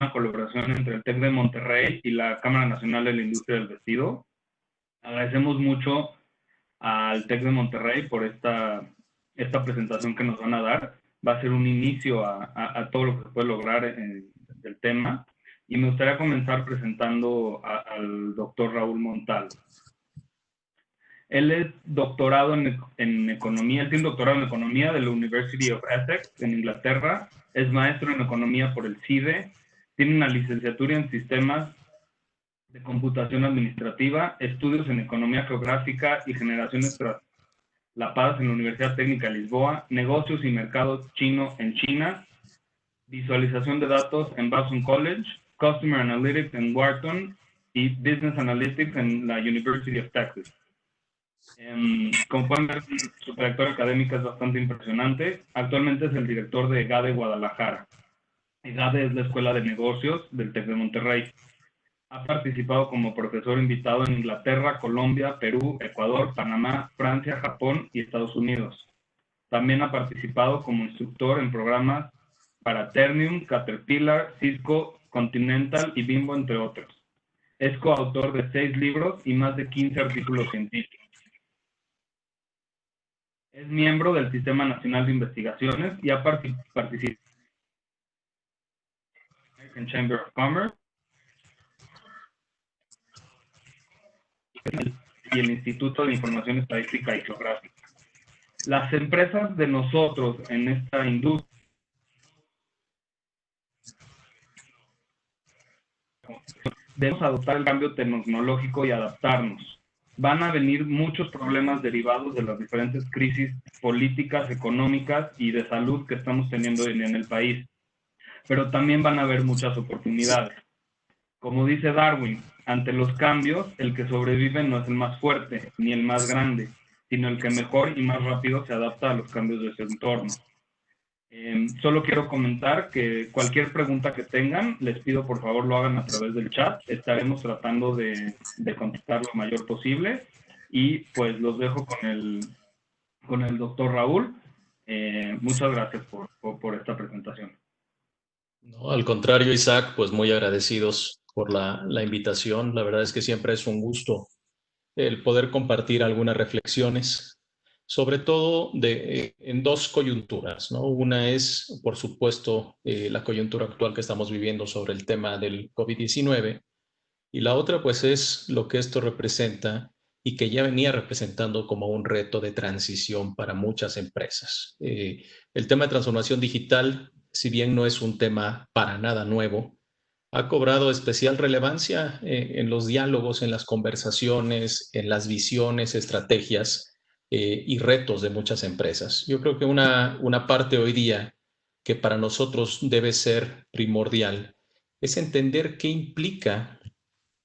una colaboración entre el TEC de Monterrey y la Cámara Nacional de la Industria del Vestido. Agradecemos mucho al TEC de Monterrey por esta presentación que nos van a dar. Va a ser un inicio a todo lo que se puede lograr del tema. Y me gustaría comenzar presentando al doctor Raúl Montal. Él es doctorado en economía, él tiene un doctorado en economía de la University of Essex en Inglaterra, es maestro en economía por el CIDE, tiene una licenciatura en sistemas de computación administrativa, estudios en economía geográfica y generaciones traslapadas en la Universidad Técnica de Lisboa, negocios y mercados chino en China, visualización de datos en Boston College, Customer Analytics en Wharton y Business Analytics en la University of Texas. Como pueden ver, su trayectoria académica es bastante impresionante. Actualmente es el director de EGADE Guadalajara. EGADE es la Escuela de Negocios del TEC de Monterrey. Ha participado como profesor invitado en Inglaterra, Colombia, Perú, Ecuador, Panamá, Francia, Japón y Estados Unidos. También ha participado como instructor en programas para Ternium, Caterpillar, Cisco, Continental y Bimbo, entre otros. Es coautor de 6 libros y más de 15 artículos científicos. Es miembro del Sistema Nacional de Investigaciones y ha participado en la American Chamber of Commerce y el Instituto de Información Estadística y Geográfica. Las empresas de nosotros en esta industria debemos adoptar el cambio tecnológico y adaptarnos. Van a venir muchos problemas derivados de las diferentes crisis políticas, económicas y de salud que estamos teniendo en el país, pero también van a haber muchas oportunidades. Como dice Darwin, ante los cambios, el que sobrevive no es el más fuerte ni el más grande, sino el que mejor y más rápido se adapta a los cambios de su entorno. Solo quiero comentar que cualquier pregunta que tengan, les pido por favor lo hagan a través del chat. Estaremos tratando de contestar lo mayor posible. Y pues los dejo con el doctor Raúl. Muchas gracias por esta presentación. No, al contrario, Isaac, pues muy agradecidos por la invitación. La verdad es que siempre es un gusto el poder compartir algunas reflexiones, sobre todo en dos coyunturas, ¿no? Una es, por supuesto, la coyuntura actual que estamos viviendo sobre el tema del COVID-19, y la otra, pues, es lo que esto representa y que ya venía representando como un reto de transición para muchas empresas. El tema de transformación digital, si bien no es un tema para nada nuevo, ha cobrado especial relevancia en los diálogos, en las conversaciones, en las visiones, estrategias y retos de muchas empresas. Yo creo que una parte hoy día que para nosotros debe ser primordial es entender qué implica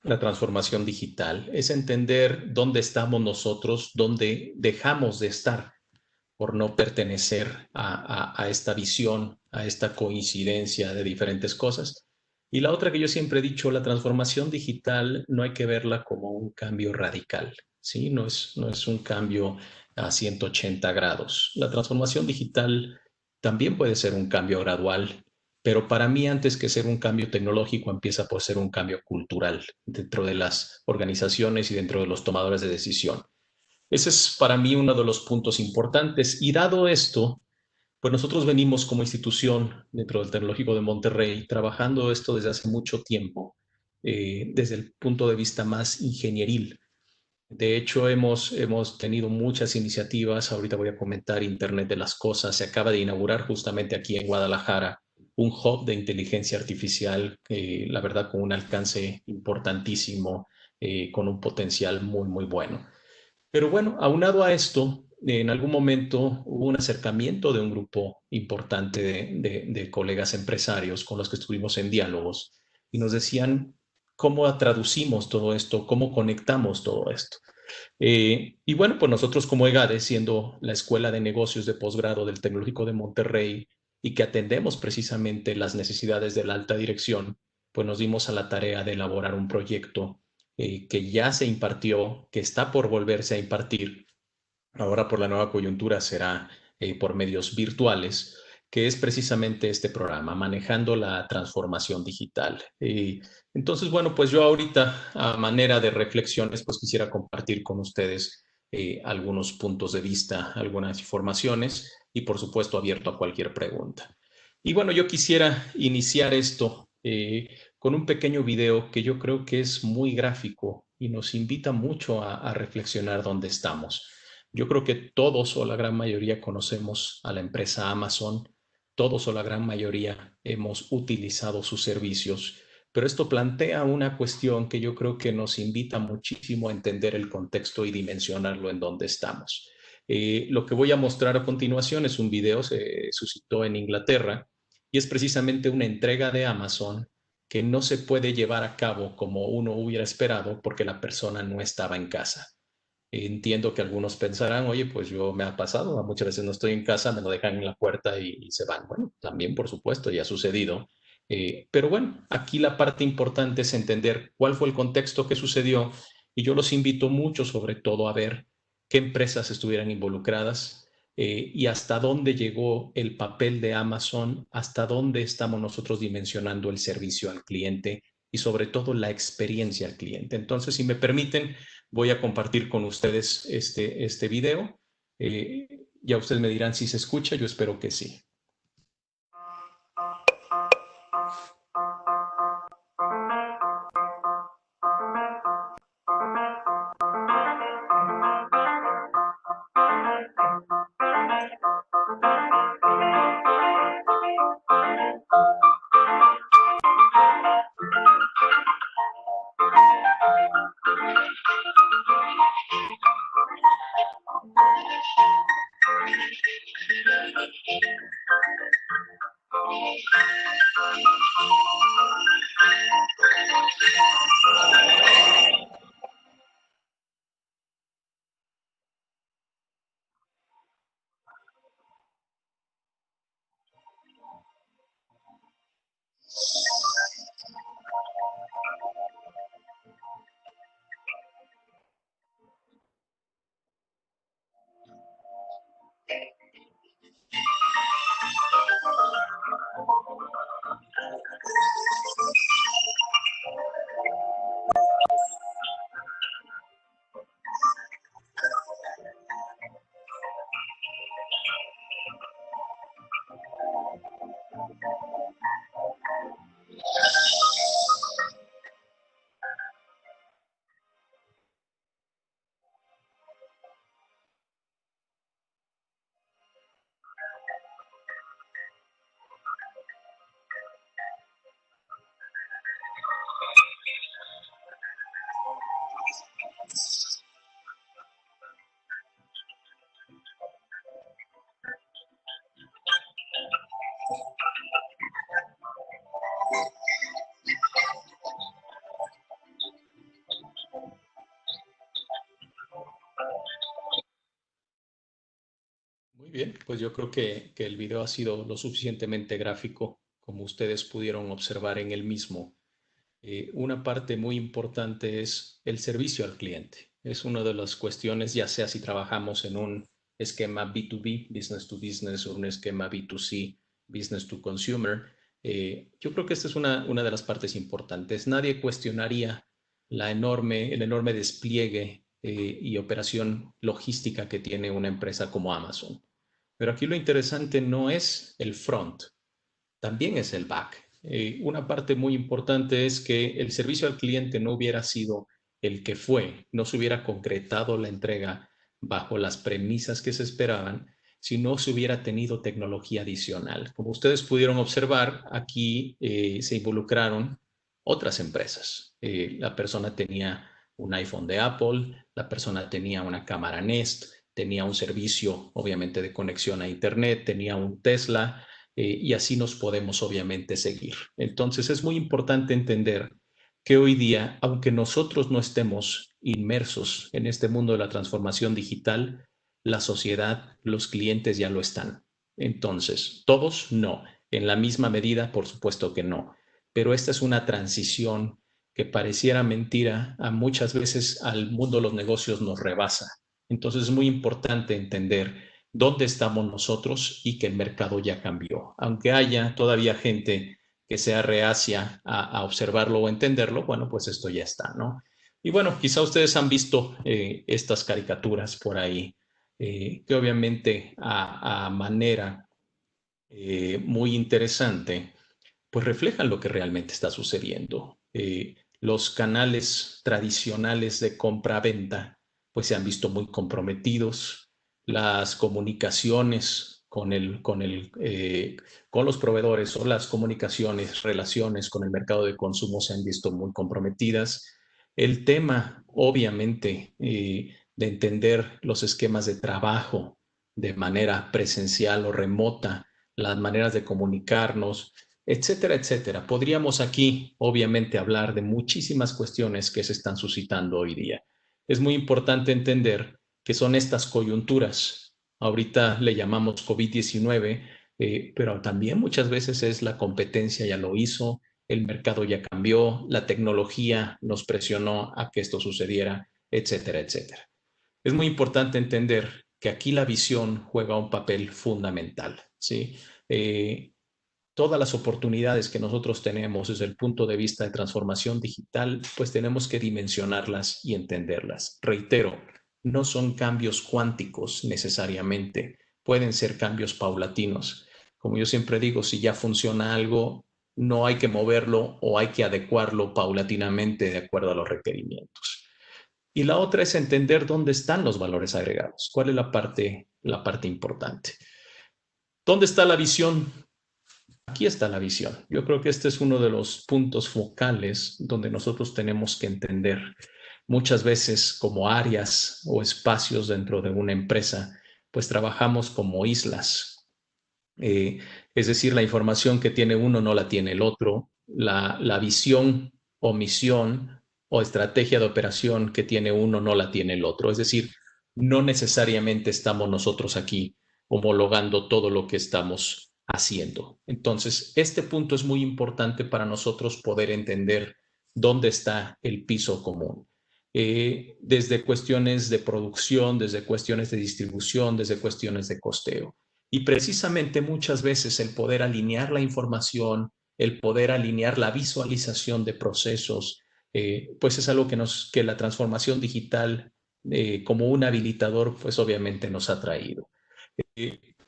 la transformación digital, es entender dónde estamos nosotros, dónde dejamos de estar por no pertenecer a esta visión, a esta coincidencia de diferentes cosas. Y la otra que yo siempre he dicho, la transformación digital no hay que verla como un cambio radical, ¿sí? No es un cambio a 180 grados. La transformación digital también puede ser un cambio gradual, pero para mí, antes que ser un cambio tecnológico, empieza por ser un cambio cultural dentro de las organizaciones y dentro de los tomadores de decisión. Ese es para mí uno de los puntos importantes. Y dado esto, pues nosotros venimos como institución dentro del Tecnológico de Monterrey trabajando esto desde hace mucho tiempo, desde el punto de vista más ingenieril. De hecho, hemos tenido muchas iniciativas. Ahorita voy a comentar Internet de las Cosas. Se acaba de inaugurar justamente aquí en Guadalajara un hub de inteligencia artificial, la verdad, con un alcance importantísimo, con un potencial muy, muy bueno. Pero bueno, aunado a esto, en algún momento hubo un acercamiento de un grupo importante de colegas empresarios con los que estuvimos en diálogos y nos decían cómo traducimos todo esto, cómo conectamos todo esto. Y bueno, pues nosotros como EGADE, siendo la Escuela de Negocios de Posgrado del Tecnológico de Monterrey y que atendemos precisamente las necesidades de la alta dirección, pues nos dimos a la tarea de elaborar un proyecto que ya se impartió, que está por volverse a impartir. Ahora por la nueva coyuntura será por medios virtuales, que es precisamente este programa, Manejando la Transformación Digital. Entonces, bueno, pues yo ahorita, a manera de reflexiones, pues quisiera compartir con ustedes algunos puntos de vista, algunas informaciones y, por supuesto, abierto a cualquier pregunta. Y bueno, yo quisiera iniciar esto con un pequeño video que yo creo que es muy gráfico y nos invita mucho a reflexionar dónde estamos. Yo creo que todos o la gran mayoría conocemos a la empresa Amazon, todos o la gran mayoría hemos utilizado sus servicios, pero esto plantea una cuestión que yo creo que nos invita muchísimo a entender el contexto y dimensionarlo en donde estamos. Lo que voy a mostrar a continuación es un video, se suscitó en Inglaterra y es precisamente una entrega de Amazon que no se puede llevar a cabo como uno hubiera esperado porque la persona no estaba en casa. Entiendo que algunos pensarán, oye, pues yo me ha pasado, muchas veces no estoy en casa, me lo dejan en la puerta y se van. Bueno, también por supuesto ya ha sucedido. Pero bueno, aquí la parte importante es entender cuál fue el contexto que sucedió y yo los invito mucho sobre todo a ver qué empresas estuvieran involucradas y hasta dónde llegó el papel de Amazon, hasta dónde estamos nosotros dimensionando el servicio al cliente y sobre todo la experiencia al cliente. Entonces, si me permiten, voy a compartir con ustedes este video. Ya ustedes me dirán si se escucha, yo espero que sí. Muy bien, pues yo creo que el video ha sido lo suficientemente gráfico como ustedes pudieron observar en el mismo. Una parte muy importante es el servicio al cliente. Es una de las cuestiones, ya sea si trabajamos en un esquema B2B, business to business, o un esquema B2C, business to consumer. Yo creo que esta es una de las partes importantes. Nadie cuestionaría el enorme despliegue y operación logística que tiene una empresa como Amazon. Pero aquí lo interesante no es el front, también es el back. Una parte muy importante es que el servicio al cliente no hubiera sido el que fue, no se hubiera concretado la entrega bajo las premisas que se esperaban, si no se hubiera tenido tecnología adicional. Como ustedes pudieron observar, aquí se involucraron otras empresas. La persona tenía un iPhone de Apple, la persona tenía una cámara Nest, tenía un servicio, obviamente, de conexión a Internet, tenía un Tesla, y así nos podemos obviamente seguir. Entonces es muy importante entender que hoy día, aunque nosotros no estemos inmersos en este mundo de la transformación digital, la sociedad, los clientes ya lo están. Entonces, todos no. En la misma medida, por supuesto que no. Pero esta es una transición que pareciera mentira, a muchas veces al mundo de los negocios nos rebasa. Entonces es muy importante entender dónde estamos nosotros y que el mercado ya cambió. Aunque haya todavía gente que sea reacia a observarlo o entenderlo, bueno, pues esto ya está, ¿no? Y bueno, quizá ustedes han visto estas caricaturas por ahí, que obviamente a manera muy interesante, pues reflejan lo que realmente está sucediendo. Los canales tradicionales de compra-venta pues se han visto muy comprometidos, las comunicaciones con los proveedores o las comunicaciones, relaciones con el mercado de consumo se han visto muy comprometidas. El tema, obviamente, de entender los esquemas de trabajo de manera presencial o remota, las maneras de comunicarnos, etcétera, etcétera. Podríamos aquí, obviamente, hablar de muchísimas cuestiones que se están suscitando hoy día. Es muy importante entender que son estas coyunturas. Ahorita le llamamos COVID-19, pero también muchas veces es la competencia ya lo hizo, el mercado ya cambió, la tecnología nos presionó a que esto sucediera, etcétera, etcétera. Es muy importante entender que aquí la visión juega un papel fundamental, ¿sí? Todas las oportunidades que nosotros tenemos desde el punto de vista de transformación digital, pues tenemos que dimensionarlas y entenderlas. Reitero, no son cambios cuánticos necesariamente, pueden ser cambios paulatinos. Como yo siempre digo, si ya funciona algo, no hay que moverlo o hay que adecuarlo paulatinamente de acuerdo a los requerimientos. Y la otra es entender dónde están los valores agregados, cuál es la parte importante. ¿Dónde está la visión? Aquí está la visión. Yo creo que este es uno de los puntos focales donde nosotros tenemos que entender muchas veces como áreas o espacios dentro de una empresa, pues trabajamos como islas. Es decir, la información que tiene uno no la tiene el otro. La visión o misión o estrategia de operación que tiene uno no la tiene el otro. Es decir, no necesariamente estamos nosotros aquí homologando todo lo que estamos haciendo. Entonces, este punto es muy importante para nosotros poder entender dónde está el piso común. Desde cuestiones de producción, desde cuestiones de distribución, desde cuestiones de costeo. Y precisamente muchas veces el poder alinear la información, el poder alinear la visualización de procesos, pues es algo que la transformación digital como un habilitador, pues obviamente nos ha traído.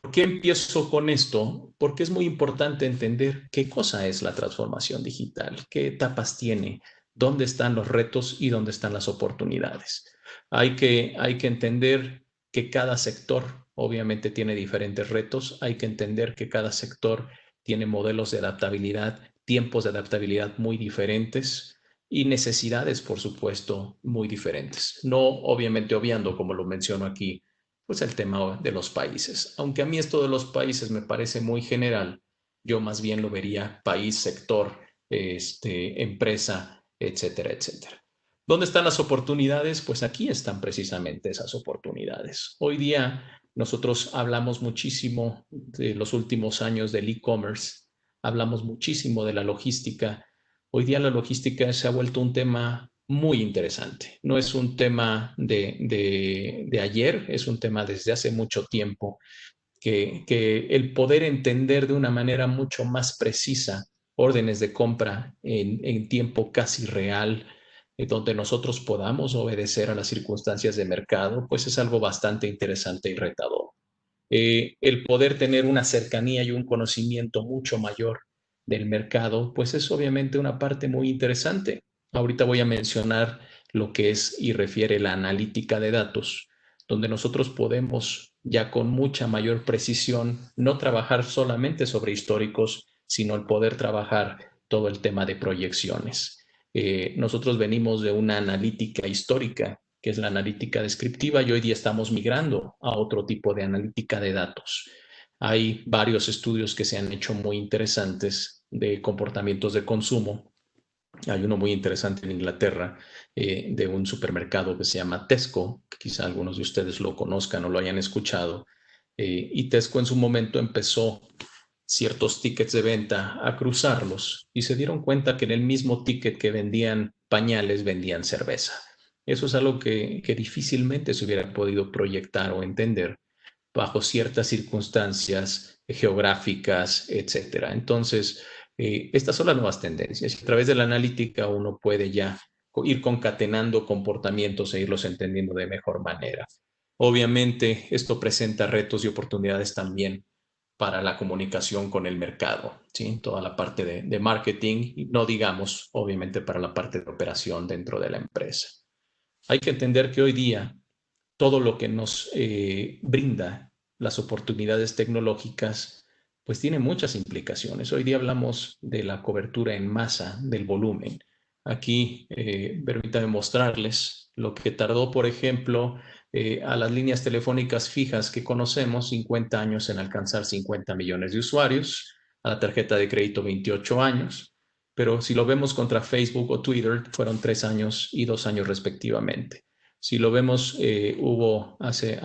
¿Por qué empiezo con esto? Porque es muy importante entender qué cosa es la transformación digital, qué etapas tiene, dónde están los retos y dónde están las oportunidades. Hay que entender que cada sector obviamente tiene diferentes retos, hay que entender que cada sector tiene modelos de adaptabilidad, tiempos de adaptabilidad muy diferentes y necesidades, por supuesto, muy diferentes. No obviamente obviando, como lo menciono aquí, pues el tema de los países. Aunque a mí esto de los países me parece muy general, yo más bien lo vería país, sector, empresa, etcétera, etcétera. ¿Dónde están las oportunidades? Pues aquí están precisamente esas oportunidades. Hoy día nosotros hablamos muchísimo de los últimos años del e-commerce, hablamos muchísimo de la logística. Hoy día la logística se ha vuelto un tema muy interesante. No es un tema de ayer, es un tema desde hace mucho tiempo, que el poder entender de una manera mucho más precisa órdenes de compra en tiempo casi real, donde nosotros podamos obedecer a las circunstancias de mercado, pues es algo bastante interesante y retador. El poder tener una cercanía y un conocimiento mucho mayor del mercado, pues es obviamente una parte muy interesante. Ahorita voy a mencionar lo que es y refiere la analítica de datos, donde nosotros podemos ya con mucha mayor precisión no trabajar solamente sobre históricos, sino el poder trabajar todo el tema de proyecciones. Nosotros venimos de una analítica histórica que es la analítica descriptiva, y hoy día estamos migrando a otro tipo de analítica de datos. Hay varios estudios que se han hecho muy interesantes de comportamientos de consumo. Hay uno muy interesante en Inglaterra de un supermercado que se llama Tesco, que quizá algunos de ustedes lo conozcan o lo hayan escuchado. Y Tesco en su momento empezó ciertos tickets de venta a cruzarlos y se dieron cuenta que en el mismo ticket que vendían pañales vendían cerveza. Eso es algo que difícilmente se hubiera podido proyectar o entender, bajo ciertas circunstancias geográficas, etcétera. Entonces, estas son las nuevas tendencias. Y a través de la analítica uno puede ya ir concatenando comportamientos e irlos entendiendo de mejor manera. Obviamente, esto presenta retos y oportunidades también para la comunicación con el mercado, ¿sí? Toda la parte de marketing, y no digamos, obviamente, para la parte de operación dentro de la empresa. Hay que entender que hoy día todo lo que nos brinda las oportunidades tecnológicas, pues tiene muchas implicaciones. Hoy día hablamos de la cobertura en masa, del volumen. Aquí, permítame mostrarles lo que tardó, por ejemplo, a las líneas telefónicas fijas que conocemos, 50 años en alcanzar 50 millones de usuarios, a la tarjeta de crédito 28 años, pero si lo vemos contra Facebook o Twitter, fueron 3 años y 2 años respectivamente. Si lo vemos, hubo hace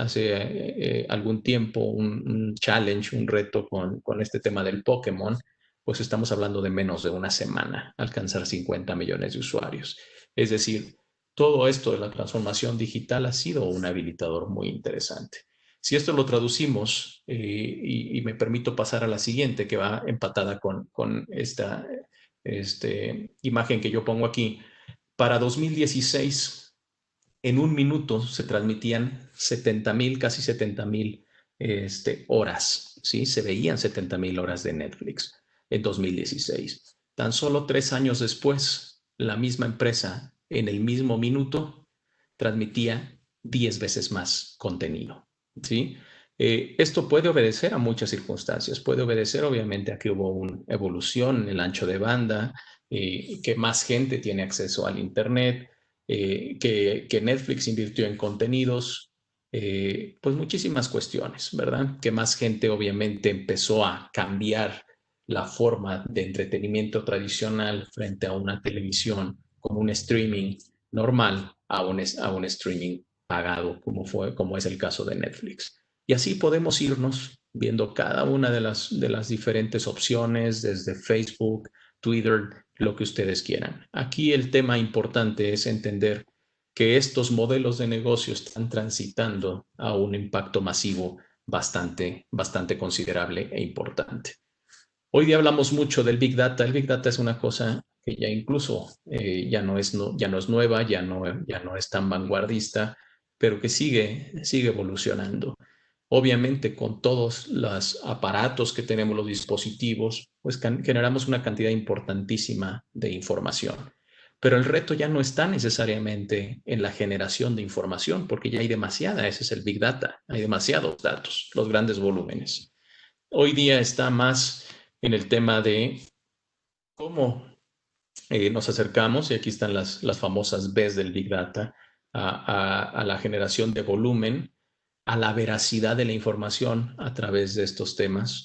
algún tiempo un challenge, un reto con este tema del Pokémon, pues estamos hablando de menos de una semana, alcanzar 50 millones de usuarios. Es decir, todo esto de la transformación digital ha sido un habilitador muy interesante. Si esto lo traducimos, y me permito pasar a la siguiente, que va empatada con esta imagen que yo pongo aquí, para 2016 en un minuto se transmitían 70,000, casi 70,000 horas, ¿sí? Se veían 70,000 horas de Netflix en 2016. Tan solo 3 años después, la misma empresa en el mismo minuto transmitía 10 veces más contenido, ¿sí? Esto puede obedecer a muchas circunstancias. Puede obedecer, obviamente, a que hubo una evolución en el ancho de banda, que más gente tiene acceso al Internet, que Netflix invirtió en contenidos, pues muchísimas cuestiones, ¿verdad? Que más gente obviamente empezó a cambiar la forma de entretenimiento tradicional frente a una televisión como un streaming normal a un streaming pagado, como es el caso de Netflix. Y así podemos irnos viendo cada una de las diferentes opciones, desde Facebook, Twitter, lo que ustedes quieran. Aquí el tema importante es entender que estos modelos de negocio están transitando a un impacto masivo bastante considerable e importante. Hoy día hablamos mucho del Big Data. El Big Data es una cosa que ya incluso ya no es nueva, ya no es tan vanguardista, pero que sigue evolucionando. Obviamente, con todos los aparatos que tenemos, los dispositivos, pues generamos una cantidad importantísima de información. Pero el reto ya no está necesariamente en la generación de información, porque ya hay demasiada, ese es el Big Data, hay demasiados datos, los grandes volúmenes. Hoy día está más en el tema de cómo nos acercamos, y aquí están las famosas Bs del Big Data, a la generación de volumen, a la veracidad de la información a través de estos temas.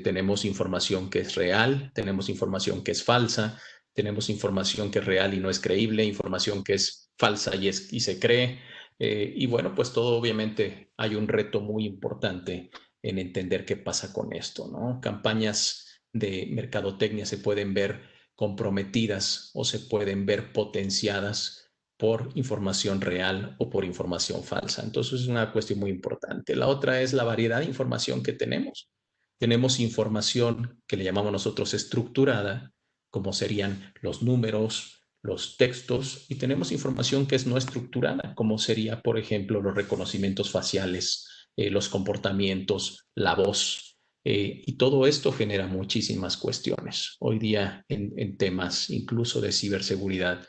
Tenemos información que es real, tenemos información que es falsa, tenemos información que es real y no es creíble, información que es falsa y se cree. Y bueno, pues todo obviamente hay un reto muy importante en entender qué pasa con esto, ¿no? Campañas de mercadotecnia se pueden ver comprometidas o se pueden ver potenciadas por información real o por información falsa. Entonces es una cuestión muy importante. La otra es la variedad de información que tenemos. Tenemos información que le llamamos nosotros estructurada, como serían los números, los textos, y tenemos información que es no estructurada, como sería, por ejemplo, los reconocimientos faciales, los comportamientos, la voz. Y todo esto genera muchísimas cuestiones. Hoy día en temas incluso de ciberseguridad,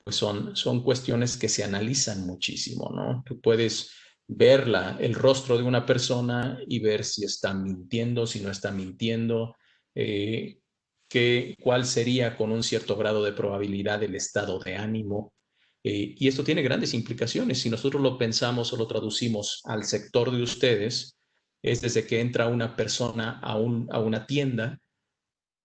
pues son cuestiones que se analizan muchísimo, ¿no? Tú puedes ver el rostro de una persona y ver si está mintiendo, si no está mintiendo, eh, cuál sería con un cierto grado de probabilidad el estado de ánimo. Y esto tiene grandes implicaciones. Si nosotros lo pensamos o lo traducimos al sector de ustedes, es desde que entra una persona a una tienda.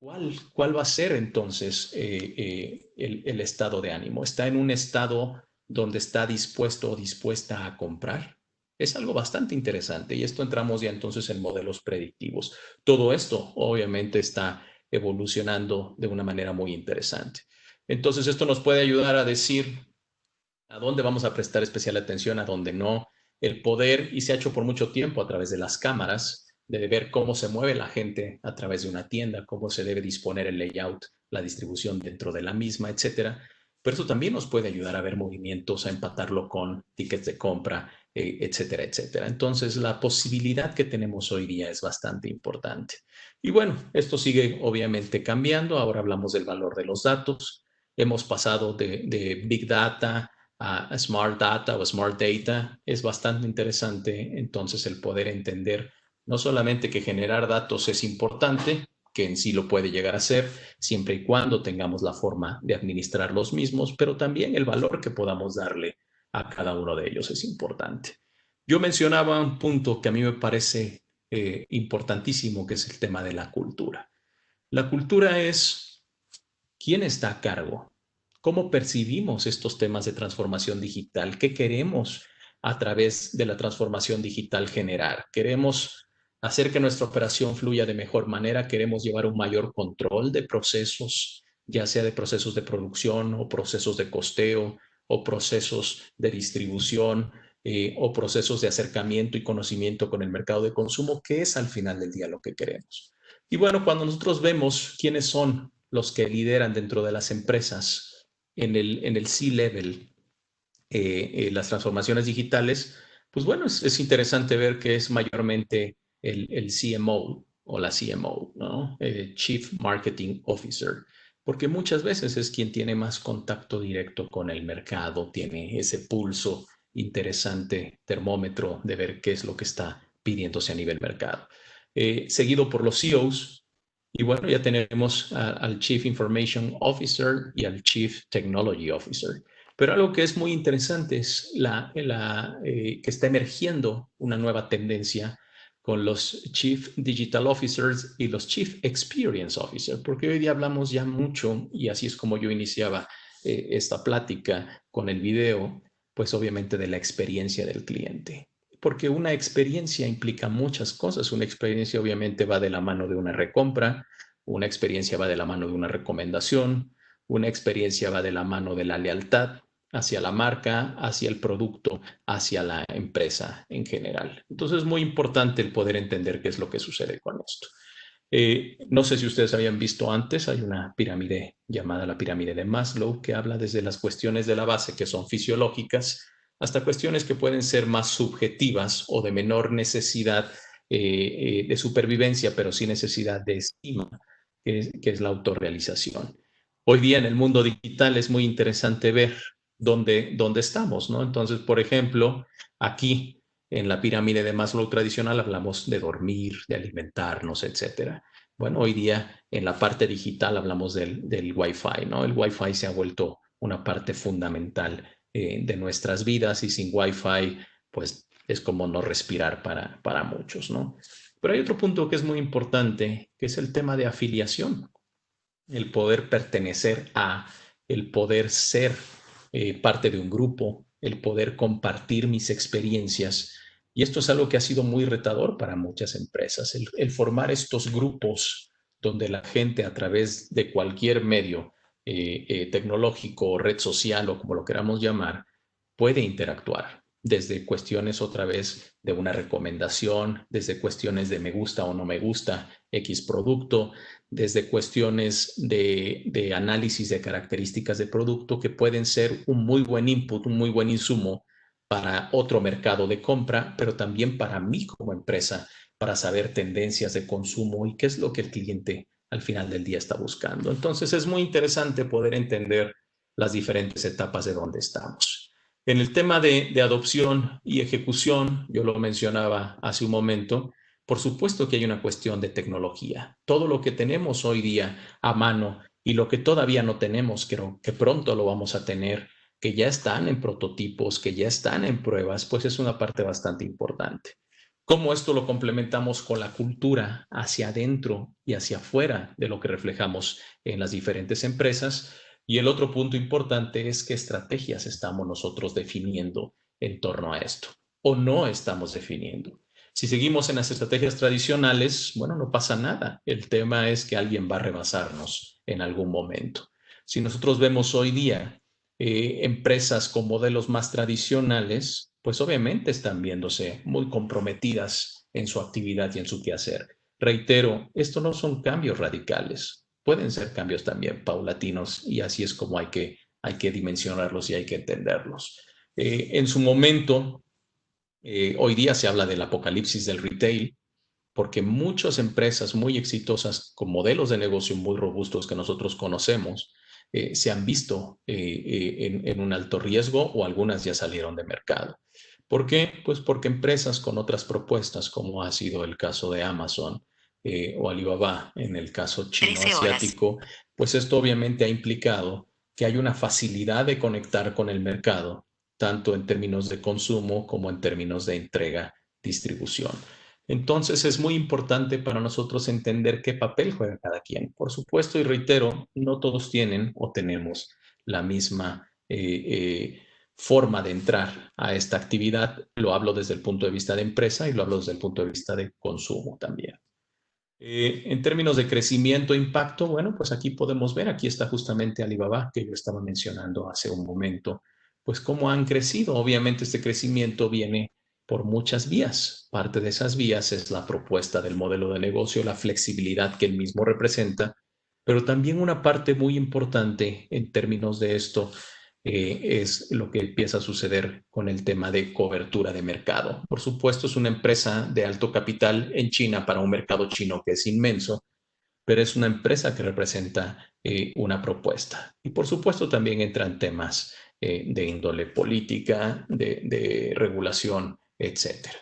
¿Cuál va a ser entonces el estado de ánimo? ¿Está en un estado donde está dispuesto o dispuesta a comprar? Es algo bastante interesante y esto entramos ya entonces en modelos predictivos. Todo esto obviamente está evolucionando de una manera muy interesante. Entonces esto nos puede ayudar a decir a dónde vamos a prestar especial atención, a dónde no, el poder, y se ha hecho por mucho tiempo a través de las cámaras, de ver cómo se mueve la gente a través de una tienda, cómo se debe disponer el layout, la distribución dentro de la misma, etcétera. Pero eso también nos puede ayudar a ver movimientos, a empatarlo con tickets de compra, etcétera, etcétera. Entonces, la posibilidad que tenemos hoy día es bastante importante. Y bueno, esto sigue obviamente cambiando. Ahora hablamos del valor de los datos. Hemos pasado de Big Data a Smart Data o Smart Data. Es bastante interesante entonces el poder entender no solamente que generar datos es importante, que en sí lo puede llegar a ser, siempre y cuando tengamos la forma de administrar los mismos, pero también el valor que podamos darle a cada uno de ellos es importante. Yo mencionaba un punto que a mí me parece importantísimo, que es el tema de la cultura. La cultura es quién está a cargo, cómo percibimos estos temas de transformación digital, qué queremos a través de la transformación digital generar. Queremos hacer que nuestra operación fluya de mejor manera, queremos llevar un mayor control de procesos, ya sea de procesos de producción o procesos de costeo o procesos de distribución, o procesos de acercamiento y conocimiento con el mercado de consumo, que es al final del día lo que queremos. Y bueno, cuando nosotros vemos quiénes son los que lideran dentro de las empresas en el C-level, las transformaciones digitales, pues bueno, es interesante ver que es mayormente el CMO o la CMO, ¿no? Chief Marketing Officer, porque muchas veces es quien tiene más contacto directo con el mercado, tiene ese pulso interesante, termómetro de ver qué es lo que está pidiéndose a nivel mercado. Seguido por los CEOs, y bueno, ya tenemos al Chief Information Officer y al Chief Technology Officer. Pero algo que es muy interesante es que está emergiendo una nueva tendencia con los Chief Digital Officers y los Chief Experience Officers, porque hoy día hablamos ya mucho, y así es como yo iniciaba esta plática con el video, pues obviamente de la experiencia del cliente. Porque una experiencia implica muchas cosas. Una experiencia obviamente va de la mano de una recompra, una experiencia va de la mano de una recomendación, una experiencia va de la mano de la lealtad hacia la marca, hacia el producto, hacia la empresa en general. Entonces es muy importante el poder entender qué es lo que sucede con esto. No sé si ustedes habían visto antes, hay una pirámide llamada la pirámide de Maslow que habla desde las cuestiones de la base que son fisiológicas hasta cuestiones que pueden ser más subjetivas o de menor necesidad de supervivencia, pero sin necesidad de estima, que es la autorrealización. Hoy día en el mundo digital es muy interesante ver dónde estamos, ¿no? Entonces, por ejemplo, aquí en la pirámide de Maslow tradicional hablamos de dormir, de alimentarnos, etcétera. Bueno, hoy día en la parte digital hablamos del Wi-Fi, ¿no? El Wi-Fi se ha vuelto una parte fundamental de nuestras vidas, y sin Wi-Fi, pues es como no respirar para muchos, ¿no? Pero hay otro punto que es muy importante, que es el tema de afiliación, el poder pertenecer a, el poder ser parte de un grupo, el poder compartir mis experiencias. Y esto es algo que ha sido muy retador para muchas empresas, el formar estos grupos donde la gente a través de cualquier medio tecnológico, red social o como lo queramos llamar, puede interactuar. Desde cuestiones otra vez de una recomendación, desde cuestiones de me gusta o no me gusta X producto, desde cuestiones de análisis de características de producto que pueden ser un muy buen input, un muy buen insumo para otro mercado de compra, pero también para mí como empresa, para saber tendencias de consumo y qué es lo que el cliente al final del día está buscando. Entonces es muy interesante poder entender las diferentes etapas de donde estamos. En el tema de adopción y ejecución, yo lo mencionaba hace un momento, por supuesto que hay una cuestión de tecnología. Todo lo que tenemos hoy día a mano y lo que todavía no tenemos, creo que pronto lo vamos a tener, que ya están en prototipos, que ya están en pruebas, pues es una parte bastante importante. Cómo esto lo complementamos con la cultura hacia adentro y hacia afuera de lo que reflejamos en las diferentes empresas. Y el otro punto importante es qué estrategias estamos nosotros definiendo en torno a esto o no estamos definiendo. Si seguimos en las estrategias tradicionales, bueno, no pasa nada. El tema es que alguien va a rebasarnos en algún momento. Si nosotros vemos hoy día empresas con modelos más tradicionales, pues obviamente están viéndose muy comprometidas en su actividad y en su quehacer. Reitero, esto no son cambios radicales, pueden ser cambios también paulatinos y así es como hay que dimensionarlos y hay que entenderlos. En su momento, hoy día se habla del apocalipsis del retail, porque muchas empresas muy exitosas con modelos de negocio muy robustos que nosotros conocemos se han visto en un alto riesgo o algunas ya salieron de mercado. ¿Por qué? Pues porque empresas con otras propuestas, como ha sido el caso de Amazon o Alibaba en el caso chino-asiático, pues esto obviamente ha implicado que hay una facilidad de conectar con el mercado, tanto en términos de consumo como en términos de entrega, distribución. Entonces es muy importante para nosotros entender qué papel juega cada quien. Por supuesto, y reitero, no todos tienen o tenemos la misma forma de entrar a esta actividad. Lo hablo desde el punto de vista de empresa y lo hablo desde el punto de vista de consumo también. En términos de crecimiento e impacto, bueno, pues aquí podemos ver, aquí está justamente Alibaba, que yo estaba mencionando hace un momento, pues cómo han crecido. Obviamente este crecimiento viene por muchas vías. Parte de esas vías es la propuesta del modelo de negocio, la flexibilidad que él mismo representa, pero también una parte muy importante en términos de esto es lo que empieza a suceder con el tema de cobertura de mercado. Por supuesto, es una empresa de alto capital en China para un mercado chino que es inmenso, pero es una empresa que representa una propuesta. Y por supuesto también entran temas de índole política, de regulación, etcétera.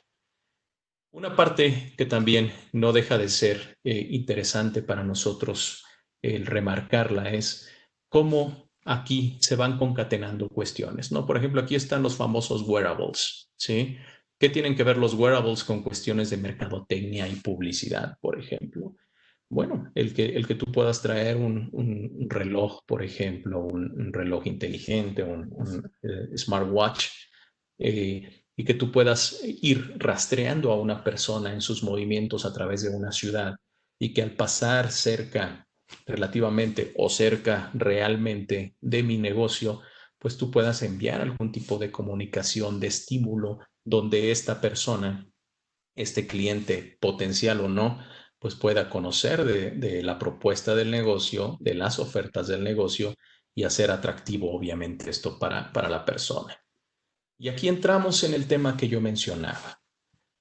Una parte que también no deja de ser interesante para nosotros el remarcarla es cómo aquí se van concatenando cuestiones, ¿no? Por ejemplo, aquí están los famosos wearables, ¿sí? ¿Qué tienen que ver los wearables con cuestiones de mercadotecnia y publicidad, por ejemplo? Bueno, el que tú puedas traer un reloj, por ejemplo, un reloj inteligente, un smartwatch, y que tú puedas ir rastreando a una persona en sus movimientos a través de una ciudad y que al pasar cerca relativamente o cerca realmente de mi negocio, pues tú puedas enviar algún tipo de comunicación, de estímulo, donde esta persona, este cliente potencial o no, pues pueda conocer de la propuesta del negocio, de las ofertas del negocio y hacer atractivo, obviamente, esto para la persona. Y aquí entramos en el tema que yo mencionaba.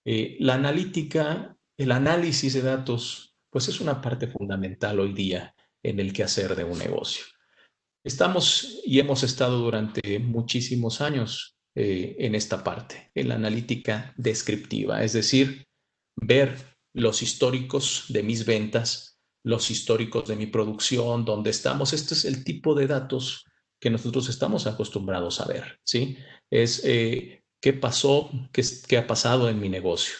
La analítica, el análisis de datos, pues es una parte fundamental hoy día en el quehacer de un negocio. Estamos y hemos estado durante muchísimos años en esta parte, en la analítica descriptiva, es decir, ver los históricos de mis ventas, los históricos de mi producción, dónde estamos. Este es el tipo de datos que nosotros estamos acostumbrados a ver, ¿sí? Es qué pasó, qué ha pasado en mi negocio.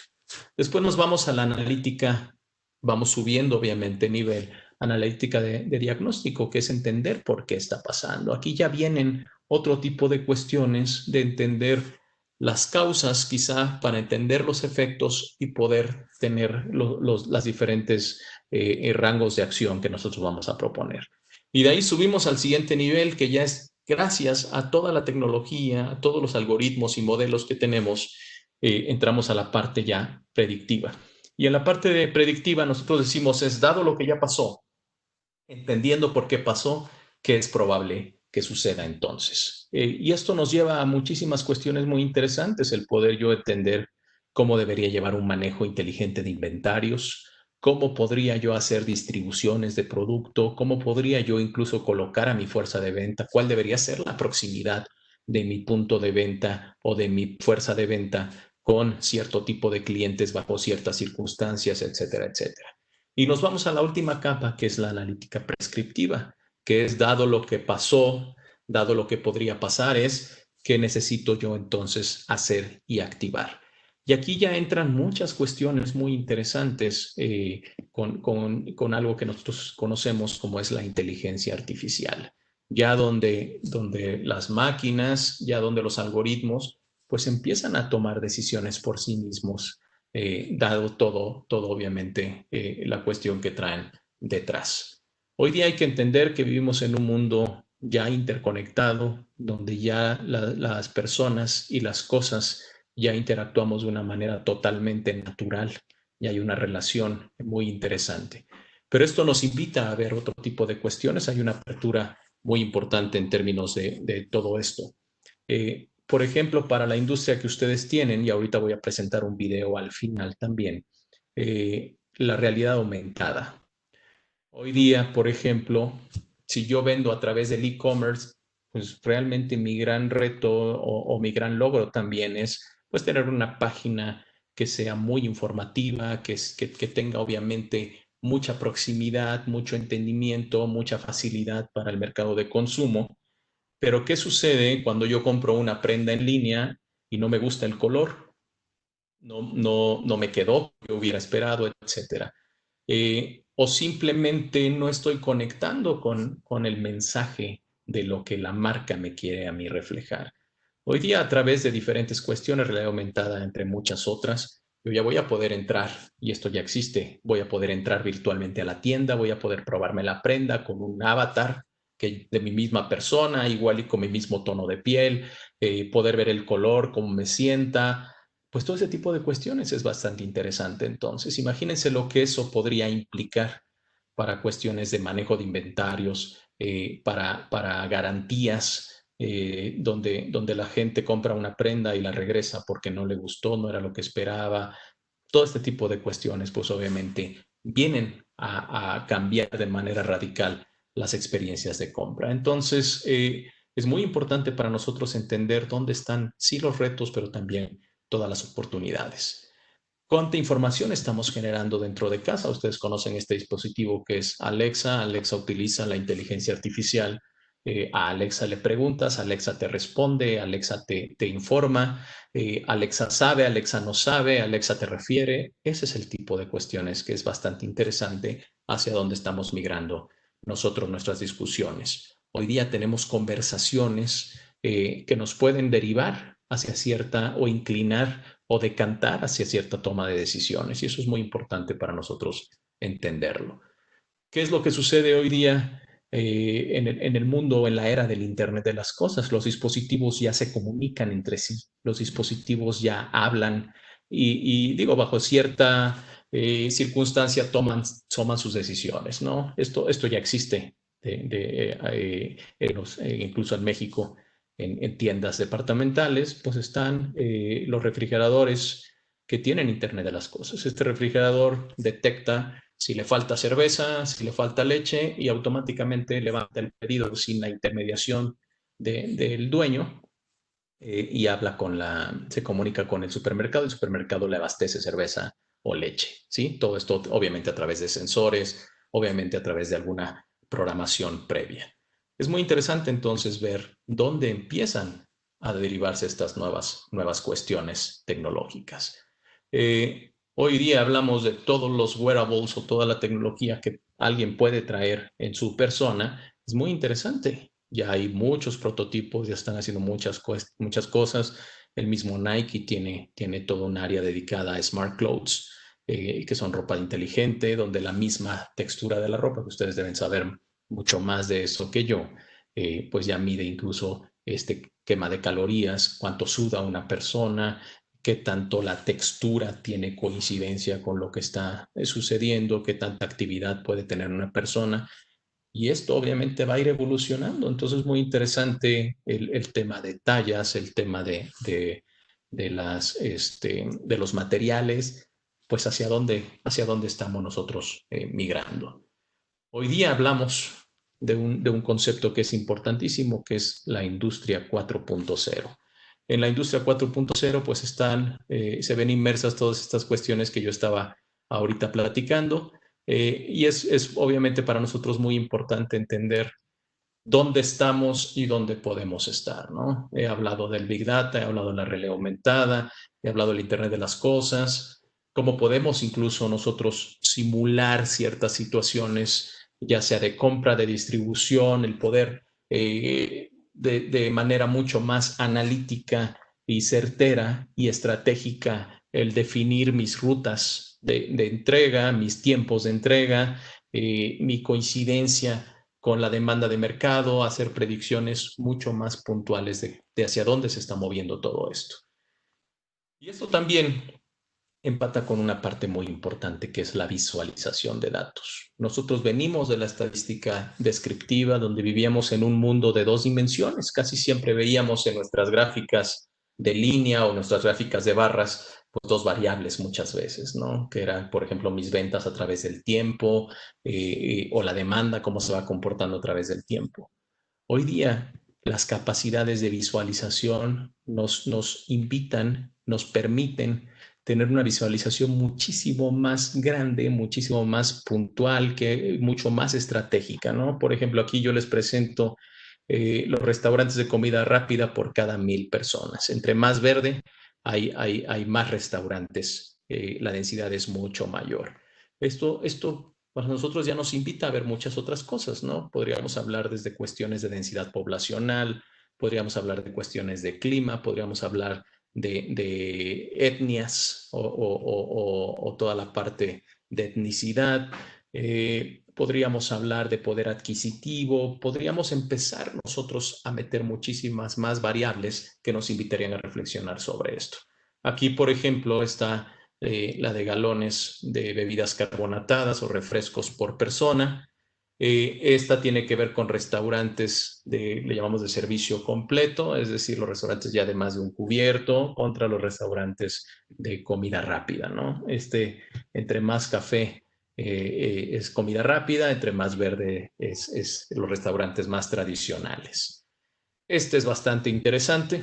Después nos vamos a la analítica, vamos subiendo obviamente nivel, analítica de diagnóstico, que es entender por qué está pasando. Aquí ya vienen otro tipo de cuestiones de entender las causas quizá para entender los efectos y poder tener las diferentes rangos de acción que nosotros vamos a proponer. Y de ahí subimos al siguiente nivel que ya es gracias a toda la tecnología, a todos los algoritmos y modelos que tenemos, entramos a la parte ya predictiva. Y en la parte de predictiva nosotros decimos es dado lo que ya pasó, entendiendo por qué pasó, qué es probable que suceda entonces. Y esto nos lleva a muchísimas cuestiones muy interesantes, el poder yo entender cómo debería llevar un manejo inteligente de inventarios, cómo podría yo hacer distribuciones de producto, cómo podría yo incluso colocar a mi fuerza de venta, cuál debería ser la proximidad de mi punto de venta o de mi fuerza de venta con cierto tipo de clientes bajo ciertas circunstancias, etcétera, etcétera. Y nos vamos a la última capa, que es la analítica prescriptiva, que es dado lo que pasó, dado lo que podría pasar, es qué necesito yo entonces hacer y activar. Y aquí ya entran muchas cuestiones muy interesantes con algo que nosotros conocemos como es la inteligencia artificial. Ya donde las máquinas, ya donde los algoritmos, pues empiezan a tomar decisiones por sí mismos dado todo obviamente la cuestión que traen detrás. Hoy día hay que entender que vivimos en un mundo ya interconectado, donde ya las personas y las cosas ya interactuamos de una manera totalmente natural y hay una relación muy interesante. Pero esto nos invita a ver otro tipo de cuestiones. Hay una apertura muy importante en términos de todo esto. Por ejemplo, para la industria que ustedes tienen, y ahorita voy a presentar un video al final también, la realidad aumentada. Hoy día, por ejemplo, si yo vendo a través del e-commerce, pues realmente mi gran reto o mi gran logro también es pues tener una página que sea muy informativa, que tenga obviamente mucha proximidad, mucho entendimiento, mucha facilidad para el mercado de consumo. Pero ¿qué sucede cuando yo compro una prenda en línea y no me gusta el color? No me quedó, yo hubiera esperado, etcétera. O simplemente no estoy conectando con el mensaje de lo que la marca me quiere a mí reflejar. Hoy día, a través de diferentes cuestiones, realidad aumentada, entre muchas otras, yo ya voy a poder entrar, y esto ya existe, voy a poder entrar virtualmente a la tienda, voy a poder probarme la prenda con un avatar de mi misma persona, igual y con mi mismo tono de piel, poder ver el color, cómo me sienta, pues todo ese tipo de cuestiones es bastante interesante. Entonces, imagínense lo que eso podría implicar para cuestiones de manejo de inventarios, para garantías, donde la gente compra una prenda y la regresa porque no le gustó, no era lo que esperaba. Todo este tipo de cuestiones, pues obviamente vienen a cambiar de manera radical las experiencias de compra. Entonces, es muy importante para nosotros entender dónde están, sí, los retos, pero también todas las oportunidades. ¿Cuánta información estamos generando dentro de casa? Ustedes conocen este dispositivo que es Alexa. Alexa utiliza la inteligencia artificial. A Alexa le preguntas, Alexa te responde, Alexa te informa, Alexa sabe, Alexa no sabe, Alexa te refiere. Ese es el tipo de cuestiones que es bastante interesante hacia dónde estamos migrando nosotros, nuestras discusiones. Hoy día tenemos conversaciones que nos pueden derivar hacia cierta o inclinar o decantar hacia cierta toma de decisiones. Y eso es muy importante para nosotros entenderlo. ¿Qué es lo que sucede hoy día en el mundo, en la era del Internet de las cosas? Los dispositivos ya se comunican entre sí, los dispositivos ya hablan y digo, bajo cierta circunstancia toman sus decisiones, ¿no? Esto ya existe incluso en México, en tiendas departamentales, pues están los refrigeradores que tienen Internet de las cosas. Este refrigerador detecta si le falta cerveza, si le falta leche y automáticamente levanta el pedido sin la intermediación del dueño y se comunica con el supermercado le abastece cerveza o leche, ¿sí? Todo esto obviamente a través de sensores, obviamente a través de alguna programación previa. Es muy interesante entonces ver dónde empiezan a derivarse estas nuevas cuestiones tecnológicas. Hoy día hablamos de todos los wearables o toda la tecnología que alguien puede traer en su persona. Es muy interesante. Ya hay muchos prototipos, ya están haciendo muchas cosas. El mismo Nike tiene todo un área dedicada a smart clothes, que son ropa inteligente, donde la misma textura de la ropa, que ustedes deben saber mucho más de eso que yo, pues ya mide incluso este quema de calorías, cuánto suda una persona, qué tanto la textura tiene coincidencia con lo que está sucediendo, qué tanta actividad puede tener una persona. Y esto obviamente va a ir evolucionando. Entonces es muy interesante el tema de tallas, el tema de los materiales, pues hacia dónde estamos nosotros migrando. Hoy día hablamos de un concepto que es importantísimo, que es la industria 4.0. En la industria 4.0 pues se ven inmersas todas estas cuestiones que yo estaba ahorita platicando, y es obviamente para nosotros muy importante entender dónde estamos y dónde podemos estar, ¿no? He hablado del Big Data, he hablado de la realidad aumentada, he hablado del Internet de las cosas, cómo podemos incluso nosotros simular ciertas situaciones, ya sea de compra, de distribución, el poder de manera mucho más analítica y certera y estratégica, el definir mis rutas de entrega, mis tiempos de entrega, mi coincidencia con la demanda de mercado, hacer predicciones mucho más puntuales de hacia dónde se está moviendo todo esto. Y esto también empata con una parte muy importante que es la visualización de datos. Nosotros venimos de la estadística descriptiva, donde vivíamos en un mundo de dos dimensiones. Casi siempre veíamos en nuestras gráficas de línea o nuestras gráficas de barras, pues dos variables muchas veces, ¿no? Que eran, por ejemplo, mis ventas a través del tiempo o la demanda, cómo se va comportando a través del tiempo. Hoy día, las capacidades de visualización nos invitan, nos permiten tener una visualización muchísimo más grande, muchísimo más puntual, mucho más estratégica, ¿no? Por ejemplo, aquí yo les presento los restaurantes de comida rápida por cada 1,000 personas. Entre más verde, hay más restaurantes. La densidad es mucho mayor. Esto para nosotros ya nos invita a ver muchas otras cosas, ¿no? Podríamos hablar desde cuestiones de densidad poblacional, podríamos hablar de cuestiones de clima, podríamos hablar de etnias o toda la parte de etnicidad. Podríamos hablar de poder adquisitivo, podríamos empezar nosotros a meter muchísimas más variables que nos invitarían a reflexionar sobre esto. Aquí, por ejemplo, está la de galones de bebidas carbonatadas o refrescos por persona. Esta tiene que ver con restaurantes le llamamos de servicio completo, es decir, los restaurantes ya de más de un cubierto contra los restaurantes de comida rápida, ¿no? Entre más café es comida rápida, entre más verde es los restaurantes más tradicionales. Este es bastante interesante.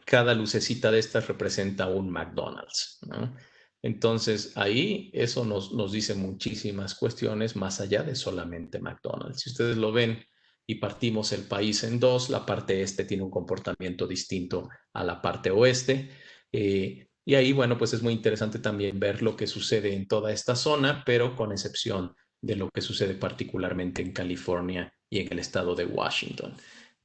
Cada lucecita de estas representa un McDonald's, ¿no? Entonces, ahí eso nos dice muchísimas cuestiones más allá de solamente McDonald's. Si ustedes lo ven y partimos el país en dos, la parte este tiene un comportamiento distinto a la parte oeste. Y ahí, bueno, pues es muy interesante también ver lo que sucede en toda esta zona, pero con excepción de lo que sucede particularmente en California y en el estado de Washington.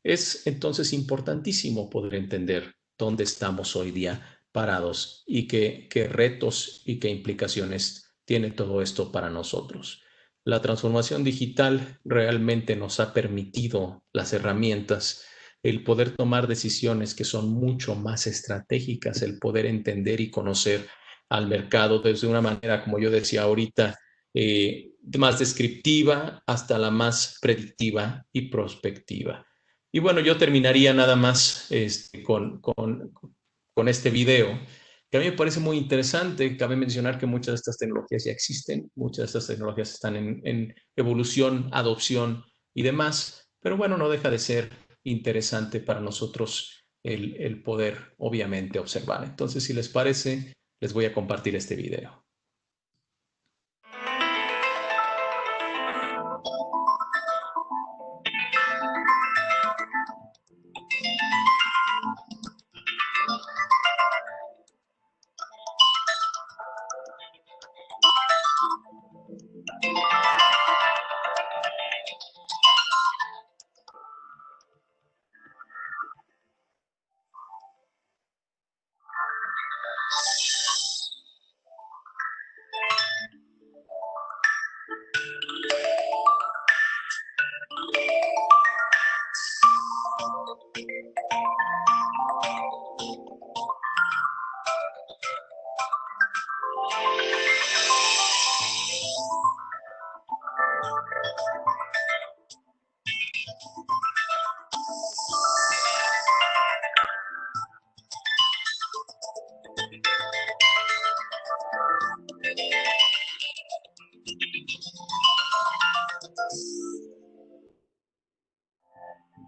Es entonces importantísimo poder entender dónde estamos hoy día parados y qué retos y qué implicaciones tiene todo esto para nosotros. La transformación digital realmente nos ha permitido las herramientas, el poder tomar decisiones que son mucho más estratégicas, el poder entender y conocer al mercado desde una manera, como yo decía ahorita, más descriptiva hasta la más predictiva y prospectiva. Y bueno, yo terminaría nada más con este video, que a mí me parece muy interesante. Cabe mencionar que muchas de estas tecnologías ya existen, muchas de estas tecnologías están en evolución, adopción y demás, pero bueno, no deja de ser interesante para nosotros el poder, obviamente, observar. Entonces, si les parece, les voy a compartir este video.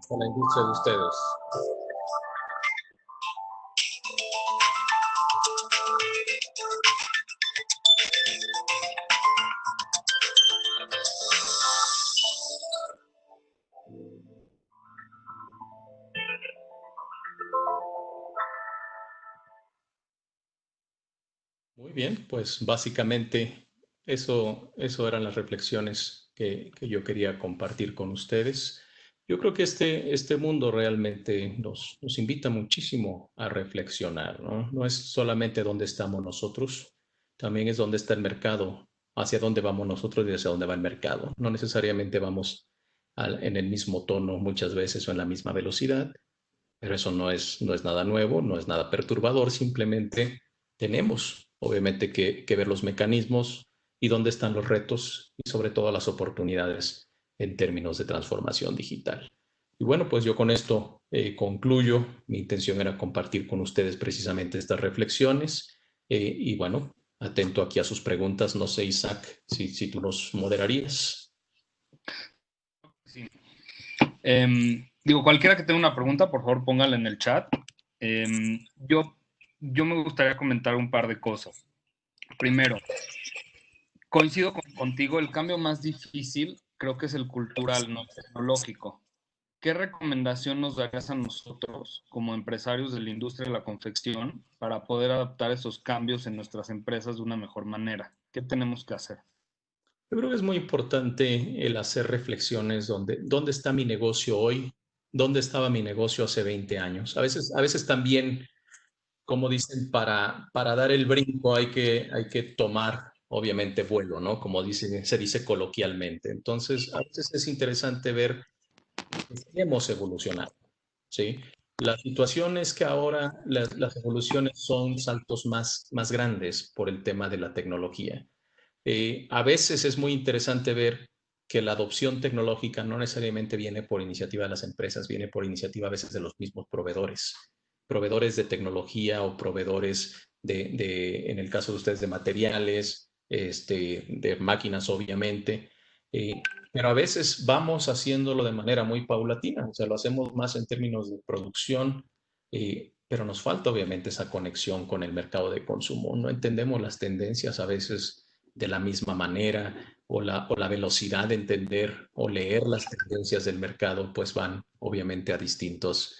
Con la industria de ustedes. Muy bien, pues básicamente eso eran las reflexiones que yo quería compartir con ustedes. Yo creo que este mundo realmente nos invita muchísimo a reflexionar, ¿no? No es solamente dónde estamos nosotros, también es dónde está el mercado, hacia dónde vamos nosotros y hacia dónde va el mercado. No necesariamente vamos en el mismo tono muchas veces o en la misma velocidad, pero eso no es nada nuevo, no es nada perturbador, simplemente tenemos obviamente que ver los mecanismos y dónde están los retos y sobre todo las oportunidades en términos de transformación digital. Y bueno, pues yo con esto concluyo. Mi intención era compartir con ustedes precisamente estas reflexiones y bueno, atento aquí a sus preguntas. No sé, Isaac, si tú nos moderarías. Sí. Digo, cualquiera que tenga una pregunta, por favor, póngala en el chat. Yo me gustaría comentar un par de cosas. Primero, coincido contigo, el cambio más difícil creo que es el cultural, no tecnológico. ¿Qué recomendación nos darías a nosotros como empresarios de la industria de la confección para poder adaptar esos cambios en nuestras empresas de una mejor manera? ¿Qué tenemos que hacer? Yo creo que es muy importante el hacer reflexiones dónde está mi negocio hoy, dónde estaba mi negocio hace 20 años. A veces también, como dicen, para dar el brinco hay que tomar, obviamente, vuelo, ¿no? Como se dice coloquialmente. Entonces, a veces es interesante ver que hemos evolucionado, ¿sí? La situación es que ahora las evoluciones son saltos más grandes por el tema de la tecnología. A veces es muy interesante ver que la adopción tecnológica no necesariamente viene por iniciativa de las empresas, viene por iniciativa a veces de los mismos proveedores, proveedores de tecnología o proveedores en el caso de ustedes, de materiales, de máquinas, obviamente. Pero a veces vamos haciéndolo de manera muy paulatina, o sea, lo hacemos más en términos de producción, pero nos falta obviamente esa conexión con el mercado de consumo. No entendemos las tendencias a veces de la misma manera o la velocidad de entender o leer las tendencias del mercado, pues van obviamente a distintos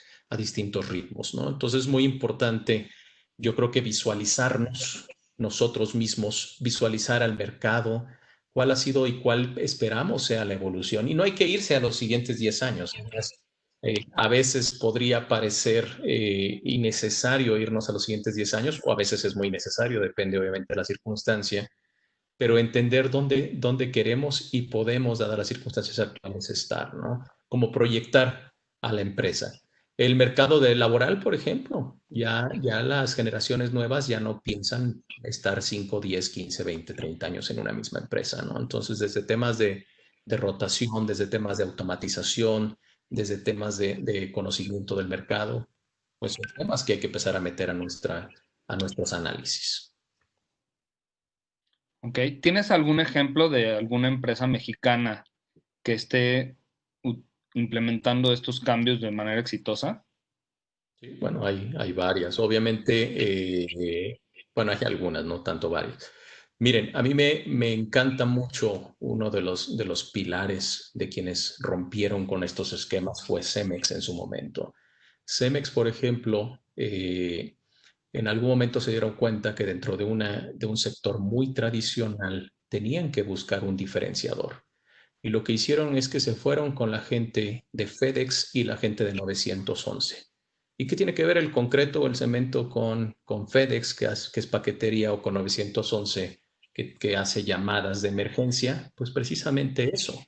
ritmos, ¿no? Entonces es muy importante, yo creo que visualizarnos nosotros mismos, visualizar al mercado, cuál ha sido y cuál esperamos sea la evolución. Y no hay que irse a los siguientes 10 años. A veces podría parecer innecesario irnos a los siguientes 10 años, o a veces es muy necesario, depende obviamente de la circunstancia, pero entender dónde queremos y podemos, dadas las circunstancias actuales, estar, ¿no? Como proyectar a la empresa. El mercado laboral, por ejemplo, ya las generaciones nuevas ya no piensan estar 5, 10, 15, 20, 30 años en una misma empresa, ¿no? Entonces, desde temas de rotación, desde temas de automatización, desde temas de conocimiento del mercado, pues son temas que hay que empezar a meter a nuestros análisis. ¿Ok? ¿Tienes algún ejemplo de alguna empresa mexicana que esté implementando estos cambios de manera exitosa? Sí, bueno, hay varias. Obviamente, bueno, hay algunas, no tanto varias. Miren, a mí me encanta mucho uno de los pilares de quienes rompieron con estos esquemas fue Cemex en su momento. Cemex, por ejemplo, en algún momento se dieron cuenta que dentro de un sector muy tradicional tenían que buscar un diferenciador. Y lo que hicieron es que se fueron con la gente de FedEx y la gente de 911. ¿Y qué tiene que ver el concreto o el cemento con FedEx, que es paquetería, o con 911, que hace llamadas de emergencia? Pues precisamente eso,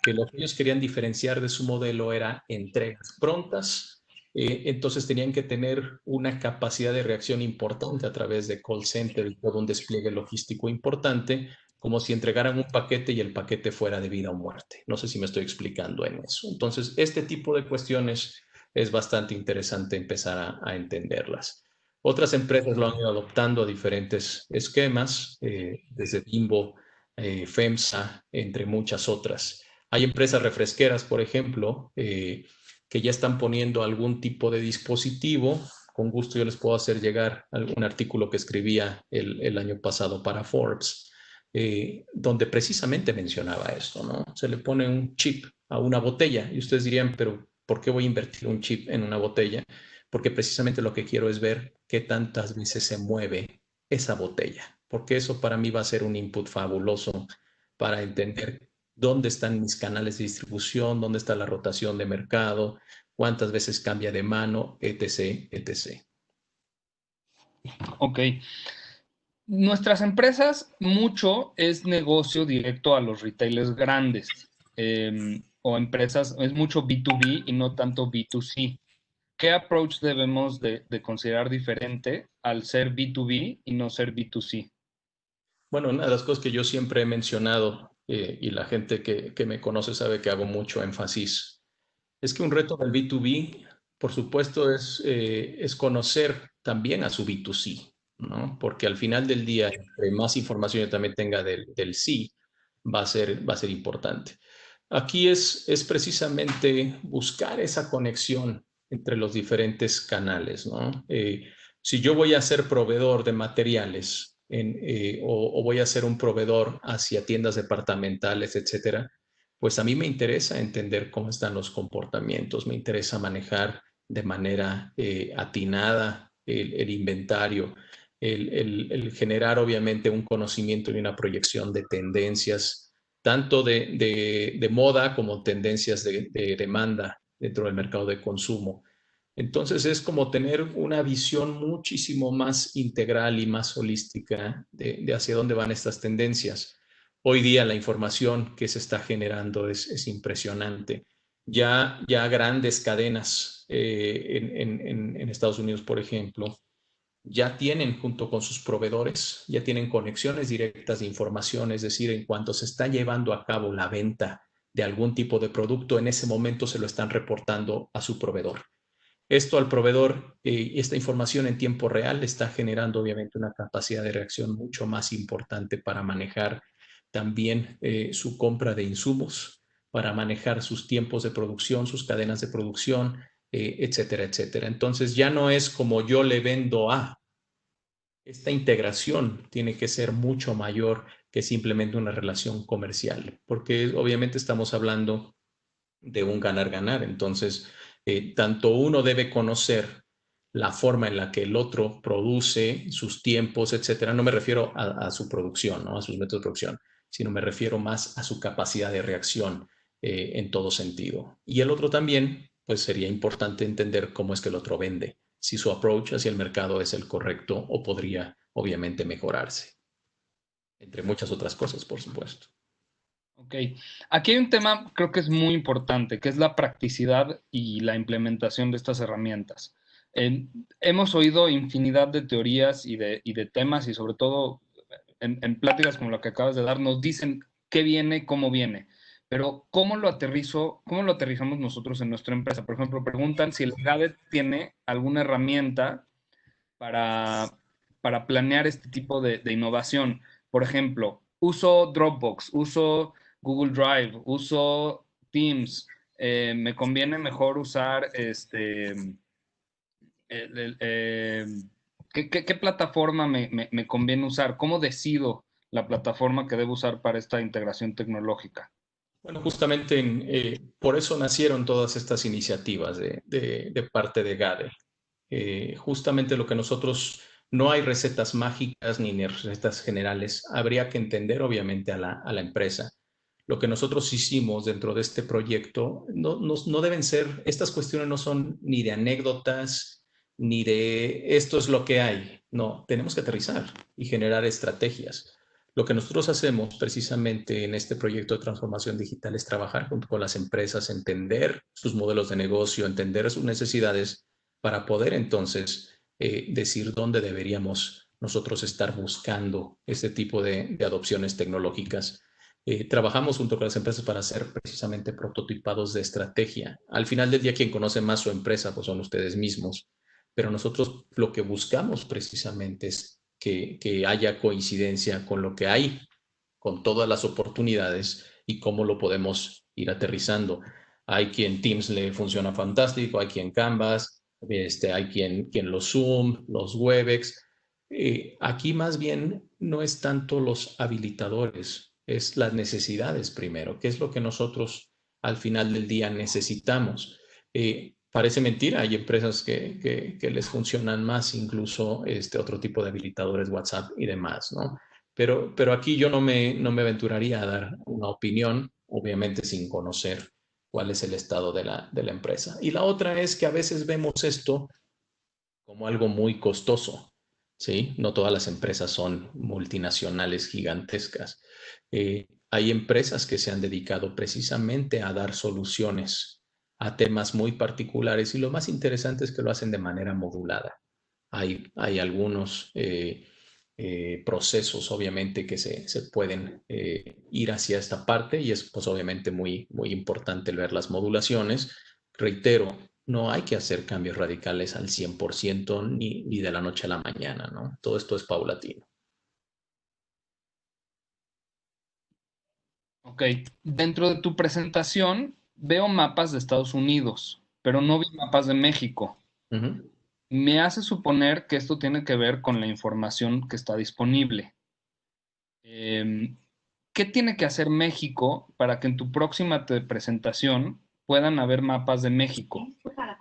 que lo que ellos querían diferenciar de su modelo era entregas prontas, entonces tenían que tener una capacidad de reacción importante a través de call center y todo un despliegue logístico importante, como si entregaran un paquete y el paquete fuera de vida o muerte. No sé si me estoy explicando en eso. Entonces, este tipo de cuestiones es bastante interesante empezar a entenderlas. Otras empresas lo han ido adoptando a diferentes esquemas, desde Bimbo, FEMSA, entre muchas otras. Hay empresas refresqueras, por ejemplo, que ya están poniendo algún tipo de dispositivo. Con gusto yo les puedo hacer llegar algún artículo que escribía el año pasado para Forbes, donde precisamente mencionaba esto, ¿no? Se le pone un chip a una botella y ustedes dirían, pero ¿por qué voy a invertir un chip en una botella? Porque precisamente lo que quiero es ver qué tantas veces se mueve esa botella, porque eso para mí va a ser un input fabuloso para entender dónde están mis canales de distribución, dónde está la rotación de mercado, cuántas veces cambia de mano, etc., etc. Ok. Nuestras empresas, mucho es negocio directo a los retailers grandes. o empresas, es mucho B2B y no tanto B2C. ¿Qué approach debemos de considerar diferente al ser B2B y no ser B2C? Bueno, una de las cosas que yo siempre he mencionado, y la gente que me conoce sabe que hago mucho énfasis, es que un reto del B2B, por supuesto, es conocer también a su B2C, ¿no? Porque al final del día, entre más información yo también tenga del sí, va a ser importante. Aquí es precisamente buscar esa conexión entre los diferentes canales, ¿no? Si yo voy a ser proveedor de materiales o voy a ser un proveedor hacia tiendas departamentales, etcétera, pues a mí me interesa entender cómo están los comportamientos, me interesa manejar de manera atinada el inventario, el generar obviamente un conocimiento y una proyección de tendencias, tanto de moda como tendencias de demanda dentro del mercado de consumo. Entonces es como tener una visión muchísimo más integral y más holística de hacia dónde van estas tendencias. Hoy día la información que se está generando es impresionante. Ya grandes cadenas en Estados Unidos, por ejemplo, ya tienen junto con sus proveedores, ya tienen conexiones directas de información, es decir, en cuanto se está llevando a cabo la venta de algún tipo de producto, en ese momento se lo están reportando a su proveedor. Esto al proveedor, esta información en tiempo real está generando obviamente una capacidad de reacción mucho más importante para manejar también su compra de insumos, para manejar sus tiempos de producción, sus cadenas de producción, etcétera, etcétera. Entonces ya no es como yo le vendo a, esta integración tiene que ser mucho mayor que simplemente una relación comercial, porque obviamente estamos hablando de un ganar-ganar. Entonces, tanto uno debe conocer la forma en la que el otro produce, sus tiempos, etcétera. No me refiero a su producción, ¿no? A sus métodos de producción, sino me refiero más a su capacidad de reacción en todo sentido. Y el otro también, pues sería importante entender cómo es que el otro vende, si su approach hacia el mercado es el correcto o podría, obviamente, mejorarse, entre muchas otras cosas, por supuesto. Ok, aquí hay un tema creo que es muy importante, que es la practicidad y la implementación de estas herramientas. Hemos oído infinidad de teorías y de temas y sobre todo en pláticas como la que acabas de dar, nos dicen qué viene, cómo viene, pero cómo lo aterrizamos nosotros en nuestra empresa? Por ejemplo, preguntan si el GADE tiene alguna herramienta para, para planear este tipo de innovación. Por ejemplo, uso Dropbox, uso Google Drive, uso Teams. Me conviene mejor usar el- eh, ¿qué plataforma me conviene usar? ¿Cómo decido la plataforma que debo usar para esta integración tecnológica? Bueno, justamente por eso nacieron todas estas iniciativas de parte de GADE. Justamente lo que nosotros, no hay recetas mágicas ni recetas generales, habría que entender obviamente a la empresa. Lo que nosotros hicimos dentro de este proyecto no deben ser, estas cuestiones no son ni de anécdotas, ni de esto es lo que hay. No, tenemos que aterrizar y generar estrategias. Lo que nosotros hacemos precisamente en este proyecto de transformación digital es trabajar junto con las empresas, entender sus modelos de negocio, entender sus necesidades para poder entonces decir dónde deberíamos nosotros estar buscando este tipo de adopciones tecnológicas. Trabajamos junto con las empresas para hacer precisamente prototipados de estrategia. Al final del día, quien conoce más su empresa pues son ustedes mismos, pero nosotros lo que buscamos precisamente es que haya coincidencia con lo que hay, con todas las oportunidades y cómo lo podemos ir aterrizando. Hay quien Teams le funciona fantástico, hay quien Canvas, hay quien los Zoom, los Webex. Aquí más bien no es tanto los habilitadores, es las necesidades primero, qué es lo que nosotros al final del día necesitamos. Parece mentira, hay empresas que les funcionan más incluso otro tipo de habilitadores, WhatsApp y demás, ¿no? Pero aquí yo no me aventuraría a dar una opinión, obviamente sin conocer cuál es el estado de la empresa. Y la otra es que a veces vemos esto como algo muy costoso, ¿sí? No todas las empresas son multinacionales gigantescas. hay empresas que se han dedicado precisamente a dar soluciones a temas muy particulares y lo más interesante es que lo hacen de manera modulada. Hay algunos procesos, obviamente, que se pueden ir hacia esta parte y es, pues, obviamente muy, muy importante el ver las modulaciones. Reitero, no hay que hacer cambios radicales al 100% ni de la noche a la mañana, ¿no? Todo esto es paulatino. Ok, dentro de tu presentación veo mapas de Estados Unidos, pero no vi mapas de México. Ujú. Me hace suponer que esto tiene que ver con la información que está disponible. Em, ¿Qué tiene que hacer México para que en tu próxima presentación puedan haber mapas de México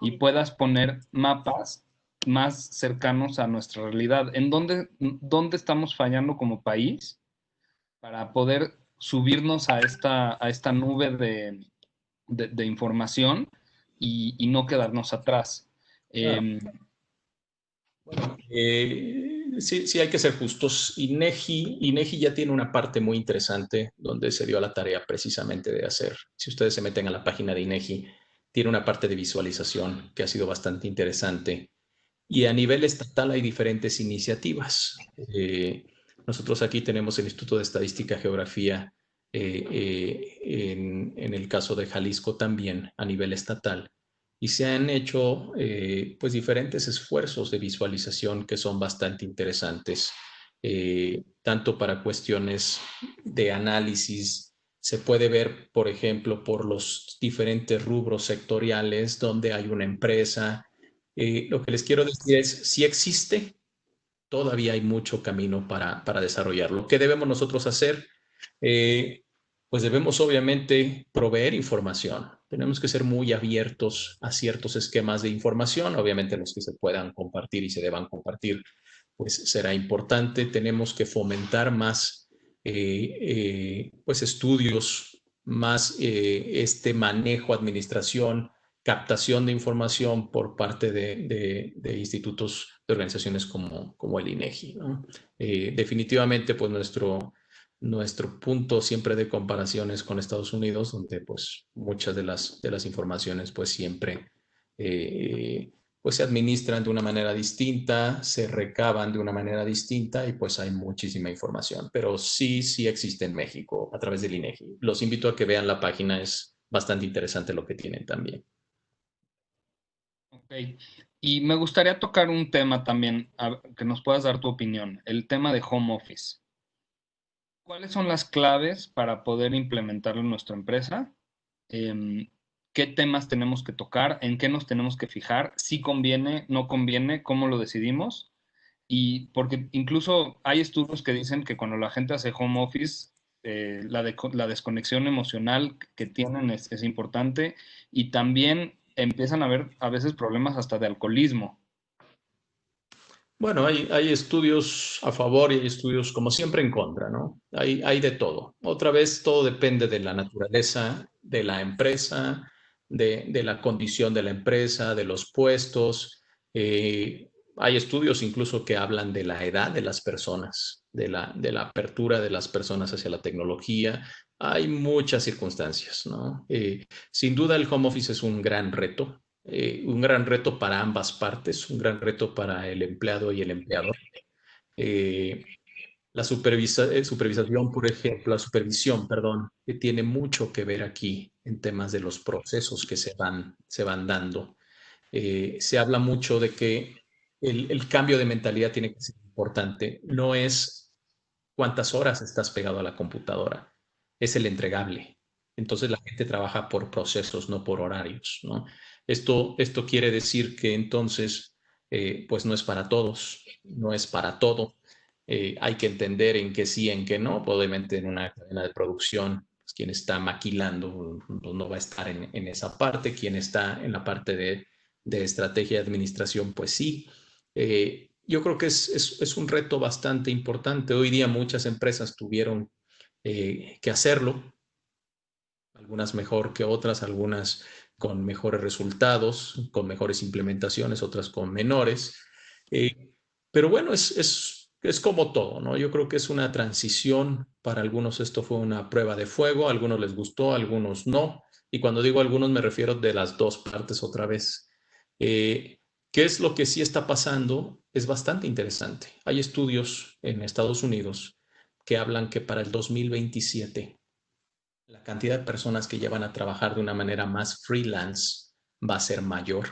y puedas poner mapas más cercanos a nuestra realidad? ¿Dónde estamos fallando como país para poder subirnos a esta nube de información y no quedarnos atrás? Claro. Em, Sí, sí hay que ser justos. INEGI ya tiene una parte muy interesante donde se dio a la tarea precisamente de hacer. Si ustedes se meten a la página de INEGI, tiene una parte de visualización que ha sido bastante interesante. Y a nivel estatal hay diferentes iniciativas. Nosotros aquí tenemos el Instituto de Estadística y Geografía, en el caso de Jalisco también a nivel estatal. Y se han hecho pues diferentes esfuerzos de visualización que son bastante interesantes, tanto para cuestiones de análisis. Se puede ver, por ejemplo, por los diferentes rubros sectoriales donde hay una empresa. Lo que les quiero decir es, si existe, todavía hay mucho camino para desarrollarlo. ¿Qué debemos nosotros hacer? Eh, pues debemos obviamente proveer información. Tenemos que ser muy abiertos a ciertos esquemas de información, obviamente los que se puedan compartir y se deban compartir, pues será importante. Tenemos que fomentar más pues estudios, más este manejo, administración, captación de información por parte de institutos, de organizaciones como el INEGI, ¿no? Definitivamente, pues nuestro punto siempre de comparación es con Estados Unidos, donde pues muchas de las informaciones pues siempre pues se administran de una manera distinta, se recaban de una manera distinta y pues hay muchísima información, pero sí existe en México a través del INEGI. Los invito a que vean la página, es bastante interesante lo que tienen también. ok. Y me gustaría tocar un tema también, que nos puedas dar tu opinión, el tema de home office. ¿Cuáles son las claves para poder implementarlo en nuestra empresa? Em, ¿Qué temas tenemos que tocar? ¿En qué nos tenemos que fijar? ¿Si conviene, no conviene? ¿Cómo lo decidimos? Y porque incluso hay estudios que dicen que cuando la gente hace home office, la desconexión emocional que tienen es importante y también empiezan a haber a veces problemas hasta de alcoholismo. Bueno, hay estudios a favor y hay estudios, como siempre, en contra, ¿no? Hay de todo. Otra vez, todo depende de la naturaleza de la empresa, de la condición de la empresa, de los puestos. Hay estudios incluso que hablan de la edad de las personas, de la apertura de las personas hacia la tecnología. Hay muchas circunstancias, ¿no? Sin duda, el home office es un gran reto para ambas partes, un gran reto para el empleado y el empleador. Eh, supervisación, por ejemplo, la supervisión, perdón, que tiene mucho que ver aquí en temas de los procesos que se van dando. Se habla mucho de que el cambio de mentalidad tiene que ser importante. No es cuántas horas estás pegado a la computadora, es el entregable. Entonces la gente trabaja por procesos, no por horarios, ¿no? Esto quiere decir que entonces, pues no es para todos, no es para todo. Hay que entender en qué sí, en qué no. Obviamente en una cadena de producción, pues, quien está maquilando pues, no va a estar en esa parte. Quien está en la parte de estrategia de administración, pues sí. Yo creo que es un reto bastante importante. Hoy día muchas empresas tuvieron que hacerlo, algunas mejor que otras, algunas con mejores resultados, con mejores implementaciones, otras con menores. Eh, pero bueno, es como todo, ¿no? Yo creo que es una transición. Para algunos esto fue una prueba de fuego, a algunos les gustó, a algunos no. Y cuando digo algunos me refiero de las dos partes otra vez. ¿Qué es lo que sí está pasando? Es bastante interesante. Hay estudios en Estados Unidos que hablan que para el 2027 la cantidad de personas que llevan a trabajar de una manera más freelance va a ser mayor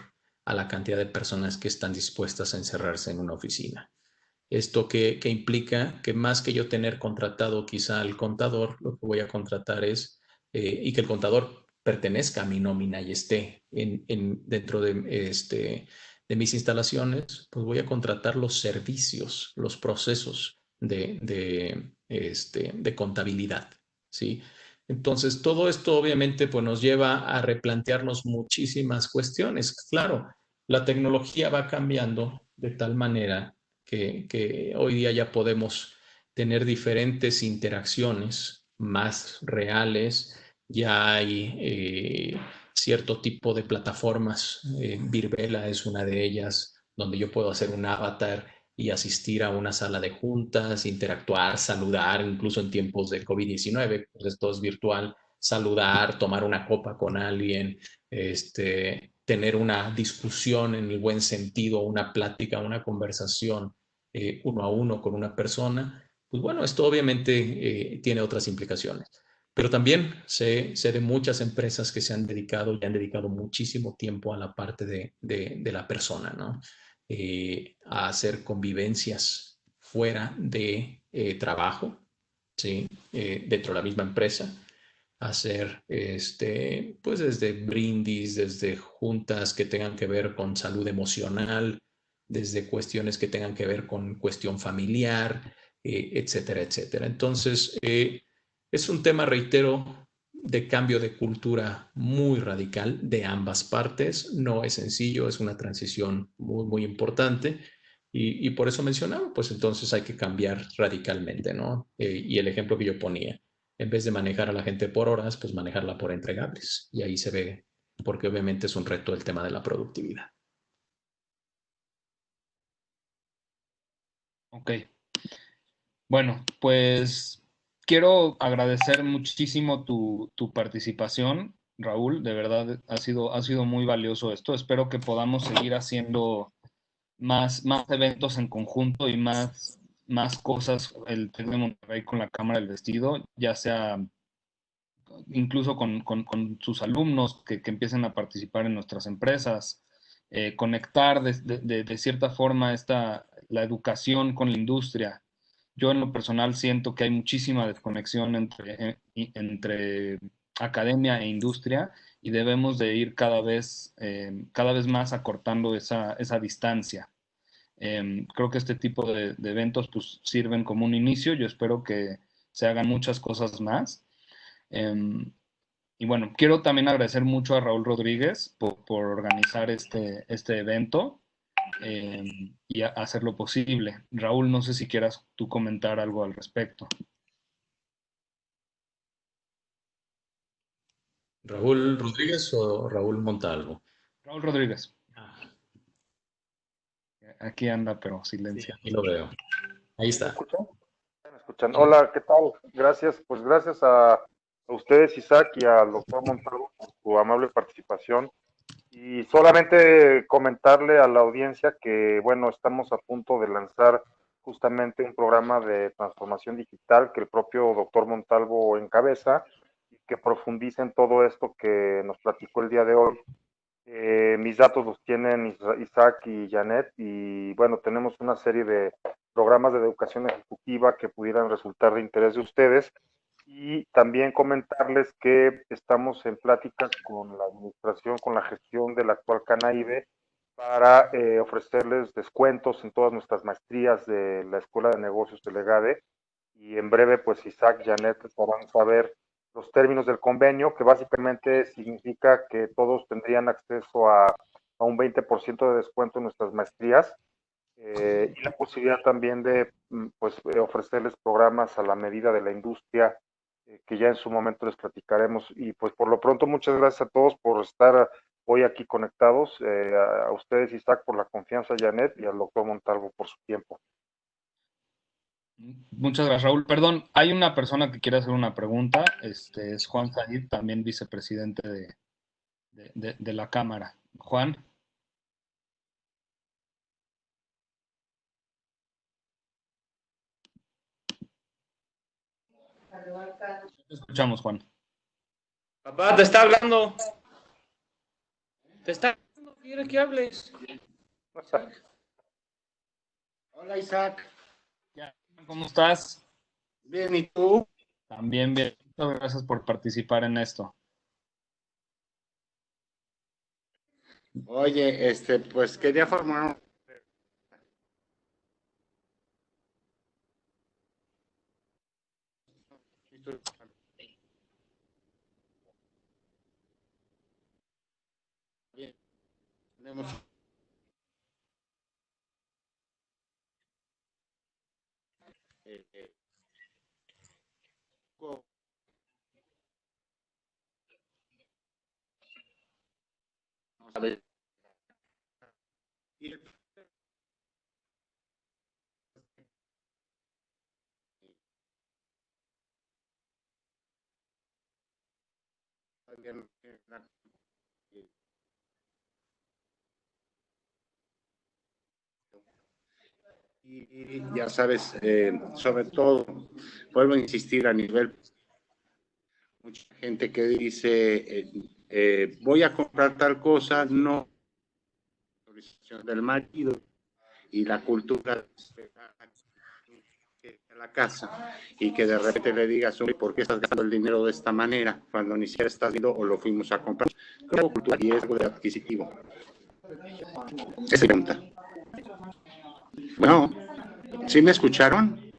a la cantidad de personas que están dispuestas a encerrarse en una oficina. Esto que implica que más que yo tener contratado quizá al contador, lo que voy a contratar es, y que el contador pertenezca a mi nómina y esté dentro de mis instalaciones, pues voy a contratar los servicios, los procesos de contabilidad, ¿sí? Entonces, todo esto obviamente pues, nos lleva a replantearnos muchísimas cuestiones. Claro, la tecnología va cambiando de tal manera que hoy día ya podemos tener diferentes interacciones más reales. Ya hay cierto tipo de plataformas, Virbela es una de ellas, donde yo puedo hacer un avatar y asistir a una sala de juntas, interactuar, saludar, incluso en tiempos de COVID-19, pues esto es virtual, saludar, tomar una copa con alguien, tener una discusión en el buen sentido, una plática, una conversación uno a uno con una persona, pues bueno, esto obviamente tiene otras implicaciones. Pero también sé de muchas empresas que se han dedicado y han dedicado muchísimo tiempo a la parte de la persona, ¿no? A hacer convivencias fuera de trabajo, ¿sí? Dentro de la misma empresa, hacer pues desde brindis, desde juntas que tengan que ver con salud emocional, desde cuestiones que tengan que ver con cuestión familiar, etcétera, etcétera. Entonces, es un tema, reitero, de cambio de cultura muy radical de ambas partes. No es sencillo, es una transición muy, muy importante. Y por eso mencionaba, pues entonces hay que cambiar radicalmente, ¿no? Y el ejemplo que yo ponía, en vez de manejar a la gente por horas, pues manejarla por entregables. Y ahí se ve, porque obviamente es un reto el tema de la productividad. Ok. Bueno, pues quiero agradecer muchísimo tu participación, Raúl. De verdad ha sido muy valioso esto. Espero que podamos seguir haciendo más eventos en conjunto y más cosas el TEC de Monterrey con la Cámara del Vestido, ya sea incluso con sus alumnos que empiecen a participar en nuestras empresas, conectar de cierta forma la educación con la industria. Yo en lo personal siento que hay muchísima desconexión entre academia e industria y debemos de ir cada vez más acortando esa distancia. Creo que este tipo de eventos pues, sirven como un inicio. Yo espero que se hagan muchas cosas más. Em, y bueno, quiero también agradecer mucho a Raúl Rodríguez por organizar este evento y hacerlo posible. Raúl, no sé si quieras tú comentar algo al respecto. ¿Raúl Rodríguez o Raúl Montalvo? Raúl Rodríguez, Ah, aquí anda, pero sí, silencia. aquí lo veo. Ahí ¿Me está. escuchan? ¿Me escuchan? Hola, ¿qué tal? Gracias, pues gracias a ustedes, Isaac, y al doctor Montalvo por su amable participación. Y solamente comentarle a la audiencia que, bueno, estamos a punto de lanzar justamente un programa de transformación digital que el propio doctor Montalvo encabeza y que profundiza en todo esto que nos platicó el día de hoy. Mis datos los tienen Isaac y Janet y bueno, tenemos una serie de programas de educación ejecutiva que pudieran resultar de interés de ustedes y también comentarles que estamos en pláticas con la administración, con la gestión de la actual Canaíbe para ofrecerles descuentos en todas nuestras maestrías de la Escuela de Negocios del EGADE y en breve pues Isaac y Janet podrán saber los términos del convenio, que básicamente significa que todos tendrían acceso a un 20% de descuento en nuestras maestrías y la posibilidad también de pues, ofrecerles programas a la medida de la industria que ya en su momento les platicaremos. Y pues por lo pronto muchas gracias a todos por estar hoy aquí conectados, a ustedes Isaac por la confianza, Janet, y al doctor Montalvo por su tiempo. Muchas gracias, Raúl. Perdón, hay una persona que quiere hacer una pregunta. Es Juan Said, también vicepresidente de la Cámara. Juan, te escuchamos, Juan. Papá, te está hablando. Te está hablando, quiere que hables. Hola, Isaac. ¿Cómo estás? Bien, ¿y tú? También bien. Muchas gracias por participar en esto. Oye, pues quería formar tenemos eh, co- vamos a ver. Y y ya sabes, sobre todo, vuelvo a insistir a nivel, mucha gente que dice, voy a comprar tal cosa, no, autorización del marido y la cultura de la casa y que de repente le digas, ¿por qué estás gastando el dinero de esta manera? Cuando ni siquiera estás viendo o lo fuimos a comprar. Creo cultura y riesgo de adquisitivo. Esa pregunta. Bueno, ¿sí me escucharon?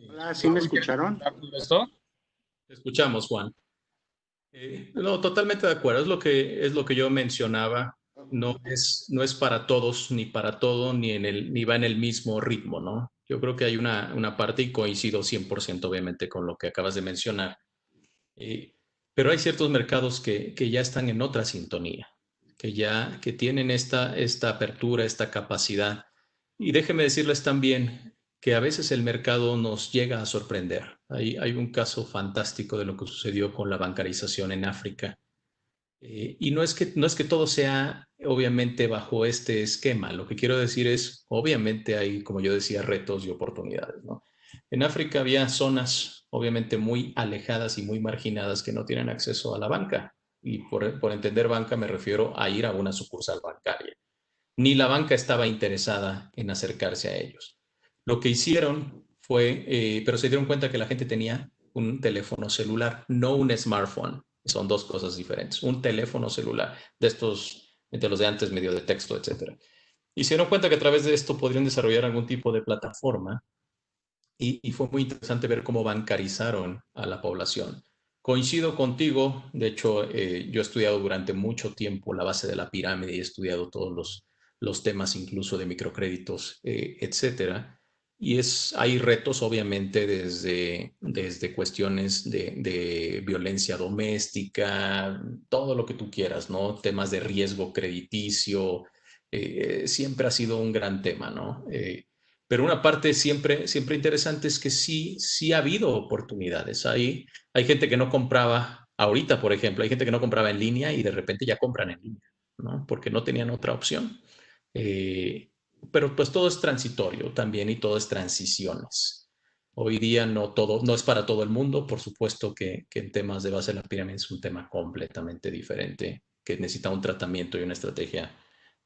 Hola, ¿sí me escucharon? ¿Esto? Te escuchamos, Juan. No, totalmente de acuerdo. Es lo que yo mencionaba. No es para todos, ni para todo, ni va en el mismo ritmo, ¿no? Yo creo que hay una parte, y coincido 100% obviamente con lo que acabas de mencionar. Eh, pero hay ciertos mercados que ya están en otra sintonía, que tienen esta apertura, esta capacidad. Y déjeme decirles también que a veces el mercado nos llega a sorprender. Hay un caso fantástico de lo que sucedió con la bancarización en África. Y no es que todo sea obviamente bajo este esquema. Lo que quiero decir es, obviamente hay, como yo decía, retos y oportunidades, ¿no? En África había zonas obviamente muy alejadas y muy marginadas que no tienen acceso a la banca. Y por entender banca me refiero a ir a una sucursal bancaria. Ni la banca estaba interesada en acercarse a ellos. Lo que hicieron fue, pero se dieron cuenta que la gente tenía un teléfono celular, no un smartphone. Son dos cosas diferentes. Un teléfono celular, de estos, de los de antes, medio de texto, etcétera. Y se dieron cuenta que a través de esto podrían desarrollar algún tipo de plataforma y fue muy interesante ver cómo bancarizaron a la población. Coincido contigo, de hecho, yo he estudiado durante mucho tiempo la base de la pirámide y he estudiado todos los temas incluso de microcréditos, etcétera. Y hay retos, obviamente, desde cuestiones de violencia doméstica, todo lo que tú quieras, ¿no? Temas de riesgo crediticio, siempre ha sido un gran tema, ¿no? Pero una parte siempre interesante es que sí ha habido oportunidades. Hay gente que no compraba, ahorita por ejemplo, hay gente que no compraba en línea y de repente ya compran en línea, ¿no? Porque no tenían otra opción. Eh, pero pues todo es transitorio también y todo es transiciones. Hoy día no es para todo el mundo, por supuesto que en temas de base de la pirámide es un tema completamente diferente, que necesita un tratamiento y una estrategia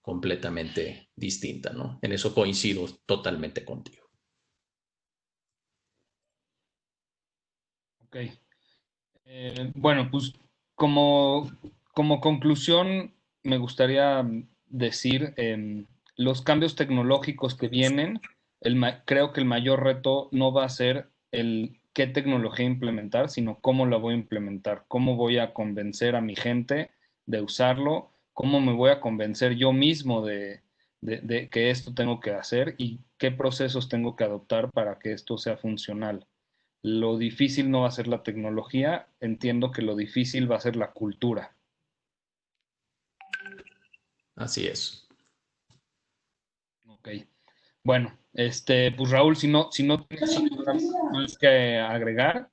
completamente distinta, ¿no? En eso coincido totalmente contigo. Ok. Bueno, pues como, como conclusión, me gustaría decir, los cambios tecnológicos que vienen, creo que el mayor reto no va a ser el qué tecnología implementar, sino cómo la voy a implementar, cómo voy a convencer a mi gente de usarlo, cómo me voy a convencer yo mismo de que esto tengo que hacer y qué procesos tengo que adoptar para que esto sea funcional. Lo difícil no va a ser la tecnología, entiendo que lo difícil va a ser la cultura. Así es. Ok. Bueno, Pues Raúl, si no tienes nada más que agregar,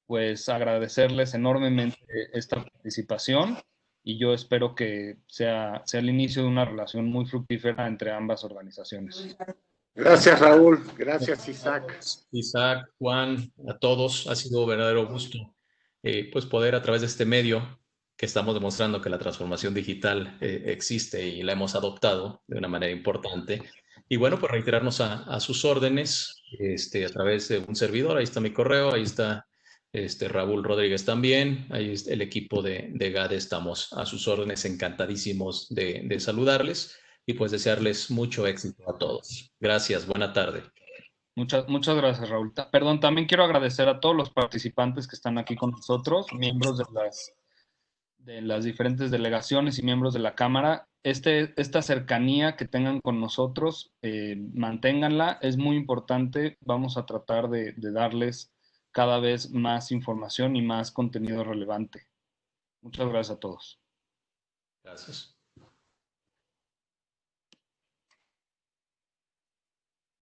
pues agradecerles enormemente esta participación y yo espero que sea el inicio de una relación muy fructífera entre ambas organizaciones. Gracias, Raúl. Gracias, Isaac. Isaac, Juan, a todos, ha sido un verdadero gusto pues poder a través de este medio que estamos demostrando que la transformación digital existe y la hemos adoptado de una manera importante. Y bueno, pues reiterarnos a sus órdenes a través de un servidor. Ahí está mi correo, ahí está Raúl Rodríguez también, ahí está el equipo de GADE, estamos a sus órdenes, encantadísimos de saludarles y pues desearles mucho éxito a todos. Gracias, buena tarde. Muchas gracias, Raúl. Perdón, también quiero agradecer a todos los participantes que están aquí con nosotros, miembros de las diferentes delegaciones y miembros de la Cámara. Esta cercanía que tengan con nosotros, manténganla, es muy importante. Vamos a tratar de darles cada vez más información y más contenido relevante. Muchas gracias a todos. Gracias.